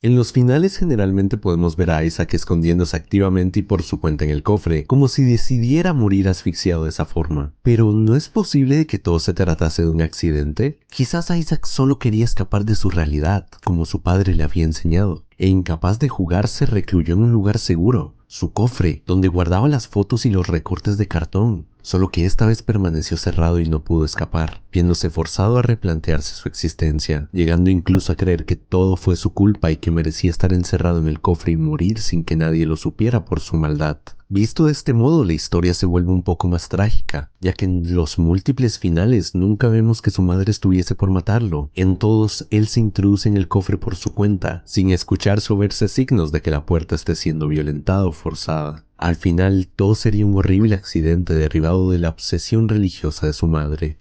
En los finales generalmente podemos ver a Isaac escondiéndose activamente y por su cuenta en el cofre, como si decidiera morir asfixiado de esa forma. Pero ¿no es posible que todo se tratase de un accidente? Quizás Isaac solo quería escapar de su realidad, como su padre le había enseñado, e incapaz de jugar se recluyó en un lugar seguro, su cofre, donde guardaba las fotos y los recortes de cartón. Solo que esta vez permaneció cerrado y no pudo escapar, viéndose forzado a replantearse su existencia, llegando incluso a creer que todo fue su culpa y que merecía estar encerrado en el cofre y morir sin que nadie lo supiera por su maldad. Visto de este modo, la historia se vuelve un poco más trágica, ya que en los múltiples finales nunca vemos que su madre estuviese por matarlo. En todos, él se introduce en el cofre por su cuenta, sin escucharse o verse signos de que la puerta esté siendo violentada o forzada. Al final, todo sería un horrible accidente derivado de la obsesión religiosa de su madre.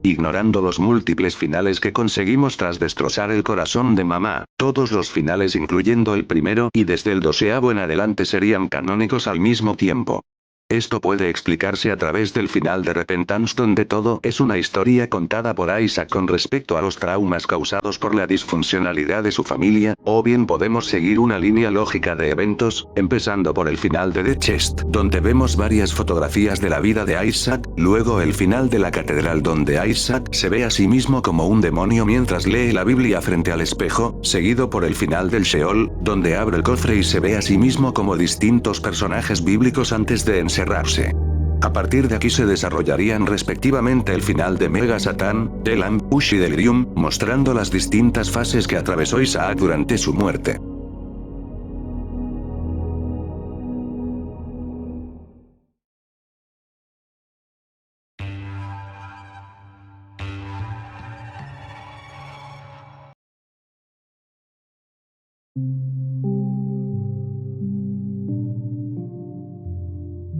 Ignorando los múltiples finales que conseguimos tras destrozar el corazón de mamá, todos los finales incluyendo el primero y desde el 12º en adelante serían canónicos al mismo tiempo. Esto puede explicarse a través del final de Repentance, donde todo es una historia contada por Isaac con respecto a los traumas causados por la disfuncionalidad de su familia, o bien podemos seguir una línea lógica de eventos, empezando por el final de The Chest, donde vemos varias fotografías de la vida de Isaac, luego el final de la catedral donde Isaac se ve a sí mismo como un demonio mientras lee la Biblia frente al espejo, seguido por el final del Sheol, donde abre el cofre y se ve a sí mismo como distintos personajes bíblicos antes de encerrarse. A partir de aquí se desarrollarían respectivamente el final de Mega Satán, Elam, Ush y Delirium, mostrando las distintas fases que atravesó Isaac durante su muerte.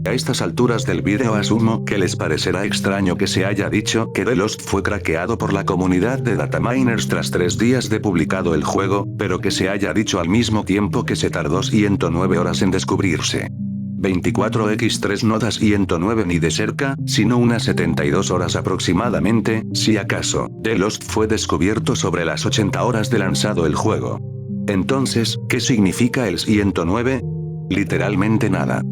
A estas alturas del vídeo asumo que les parecerá extraño que se haya dicho que The Lost fue craqueado por la comunidad de dataminers tras 3 días de publicado el juego, pero que se haya dicho al mismo tiempo que se tardó 109 horas en descubrirse. 24x3 no da 109 ni de cerca, sino unas 72 horas aproximadamente, si acaso. The Lost fue descubierto sobre las 80 horas de lanzado el juego. Entonces, ¿qué significa el 109? Literalmente nada.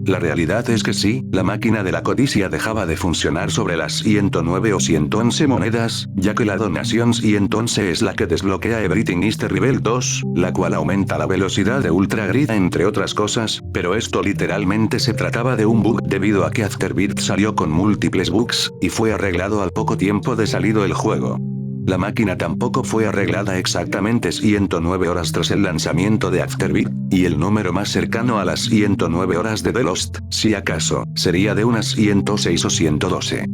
La realidad es que sí, la máquina de la codicia dejaba de funcionar sobre las 109 o 111 monedas, ya que la donación 111 es la que desbloquea Everything is Terrible 2, la cual aumenta la velocidad de Ultra Grid entre otras cosas, pero esto literalmente se trataba de un bug debido a que Afterbirth salió con múltiples bugs, y fue arreglado al poco tiempo de salido el juego. La máquina tampoco fue arreglada exactamente 109 horas tras el lanzamiento de Afterbirth, y el número más cercano a las 109 horas de The Lost, si acaso, sería de unas 106 o 112.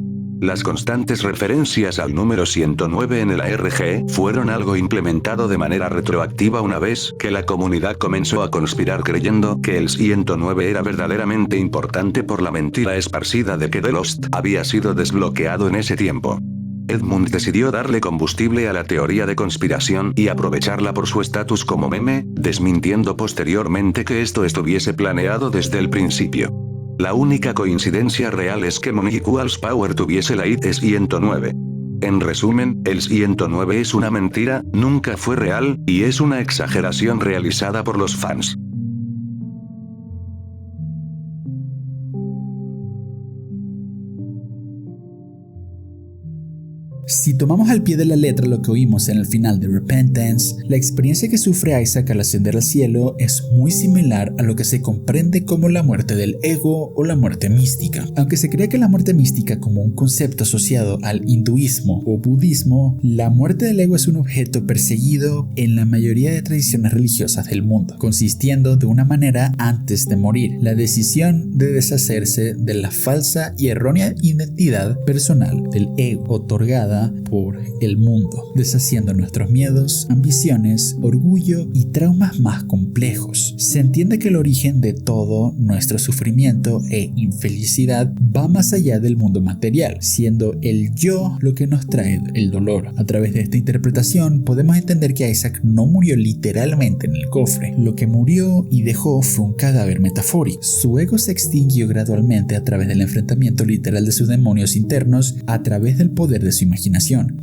Las constantes referencias al número 109 en el ARG fueron algo implementado de manera retroactiva una vez que la comunidad comenzó a conspirar creyendo que el 109 era verdaderamente importante por la mentira esparcida de que The Lost había sido desbloqueado en ese tiempo. Edmund decidió darle combustible a la teoría de conspiración y aprovecharla por su estatus como meme, desmintiendo posteriormente que esto estuviese planeado desde el principio. La única coincidencia real es que Money Equals Power tuviese la ID 109. En resumen, el 109 es una mentira, nunca fue real, y es una exageración realizada por los fans. Si tomamos al pie de la letra lo que oímos en el final de Repentance, la experiencia que sufre Isaac al ascender al cielo es muy similar a lo que se comprende como la muerte del ego o la muerte mística. Aunque se cree que la muerte mística como un concepto asociado al hinduismo o budismo, la muerte del ego es un objeto perseguido en la mayoría de tradiciones religiosas del mundo, consistiendo de una manera antes de morir, la decisión de deshacerse de la falsa y errónea identidad personal del ego otorgada por el mundo, deshaciendo nuestros miedos, ambiciones, orgullo y traumas más complejos. Se entiende que el origen de todo nuestro sufrimiento e infelicidad va más allá del mundo material, siendo el yo lo que nos trae el dolor. A través de esta interpretación podemos entender que Isaac no murió literalmente en el cofre. Lo que murió y dejó fue un cadáver metafórico. Su ego se extinguió gradualmente a través del enfrentamiento literal de sus demonios internos a través del poder de su imaginación,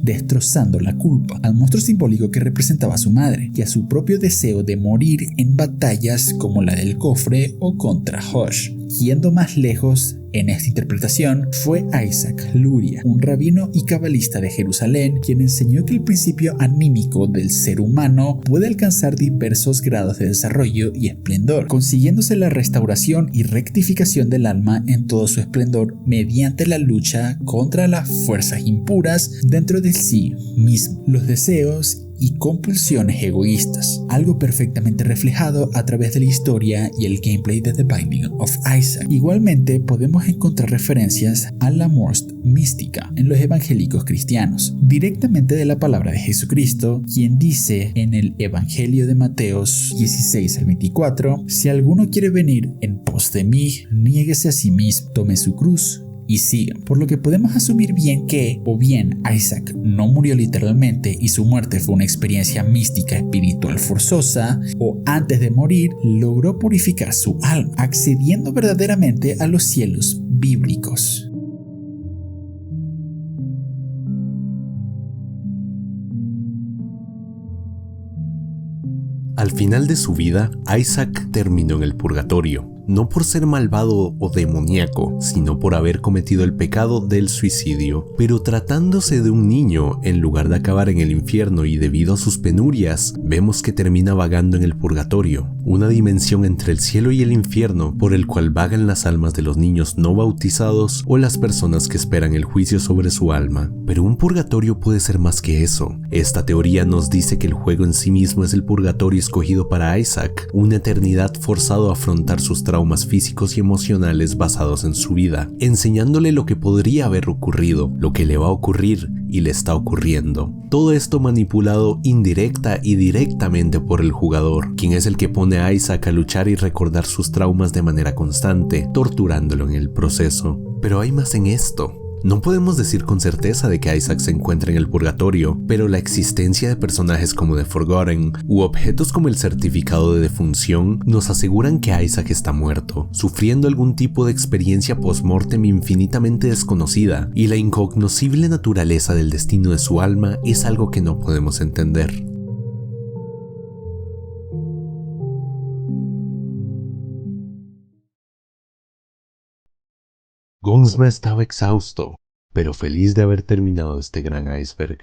destrozando la culpa al monstruo simbólico que representaba a su madre y a su propio deseo de morir en batallas como la del cofre o contra Hush. Yendo más lejos, en esta interpretación fue Isaac Luria, un rabino y cabalista de Jerusalén, quien enseñó que el principio anímico del ser humano puede alcanzar diversos grados de desarrollo y esplendor, consiguiéndose la restauración y rectificación del alma en todo su esplendor mediante la lucha contra las fuerzas impuras dentro de sí mismo, los deseos y compulsiones egoístas, algo perfectamente reflejado a través de la historia y el gameplay de The Binding of Isaac. Igualmente podemos encontrar referencias a la muerte mística en los evangélicos cristianos, directamente de la palabra de Jesucristo, quien dice en el Evangelio de Mateo 16 al 24: si alguno quiere venir en pos de mí, niéguese a sí mismo, tome su cruz y sigan. Por lo que podemos asumir bien que, o bien Isaac no murió literalmente y su muerte fue una experiencia mística espiritual forzosa, o antes de morir logró purificar su alma, accediendo verdaderamente a los cielos bíblicos. Al final de su vida, Isaac terminó en el purgatorio, no por ser malvado o demoníaco, sino por haber cometido el pecado del suicidio. Pero tratándose de un niño, en lugar de acabar en el infierno y debido a sus penurias, vemos que termina vagando en el purgatorio, una dimensión entre el cielo y el infierno por el cual vagan las almas de los niños no bautizados o las personas que esperan el juicio sobre su alma. Pero un purgatorio puede ser más que eso. Esta teoría nos dice que el juego en sí mismo es el purgatorio escogido para Isaac, una eternidad forzado a afrontar sus traumas físicos y emocionales basados en su vida, enseñándole lo que podría haber ocurrido, lo que le va a ocurrir y le está ocurriendo. Todo esto manipulado indirecta y directamente por el jugador, quien es el que pone a Isaac a luchar y recordar sus traumas de manera constante, torturándolo en el proceso. Pero hay más en esto. No podemos decir con certeza de que Isaac se encuentra en el purgatorio, pero la existencia de personajes como The Forgotten u objetos como el certificado de defunción nos aseguran que Isaac está muerto, sufriendo algún tipo de experiencia post-mortem infinitamente desconocida, y la incognoscible naturaleza del destino de su alma es algo que no podemos entender. Gonsma estaba exhausto, pero feliz de haber terminado este gran iceberg,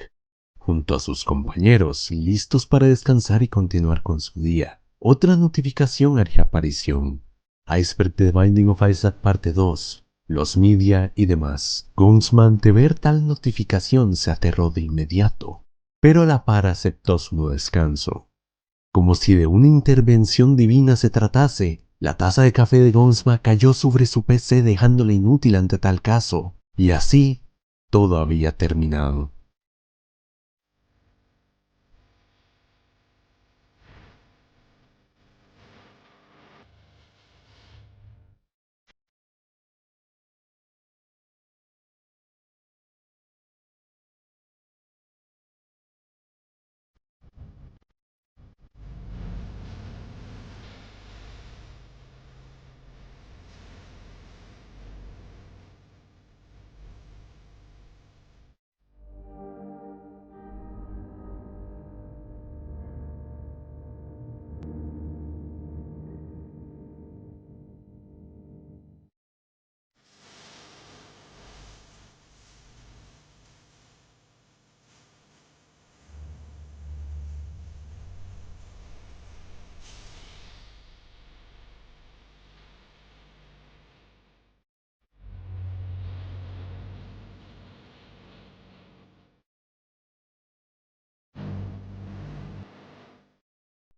junto a sus compañeros, listos para descansar y continuar con su día. Otra notificación haría aparición: Iceberg The Binding of Isaac parte 2, los media y demás. Gonsma, ante ver tal notificación, se aterró de inmediato, pero a la par aceptó su nuevo descanso. Como si de una intervención divina se tratase, la taza de café de Gonsma cayó sobre su PC dejándole inútil ante tal caso, y así todo había terminado.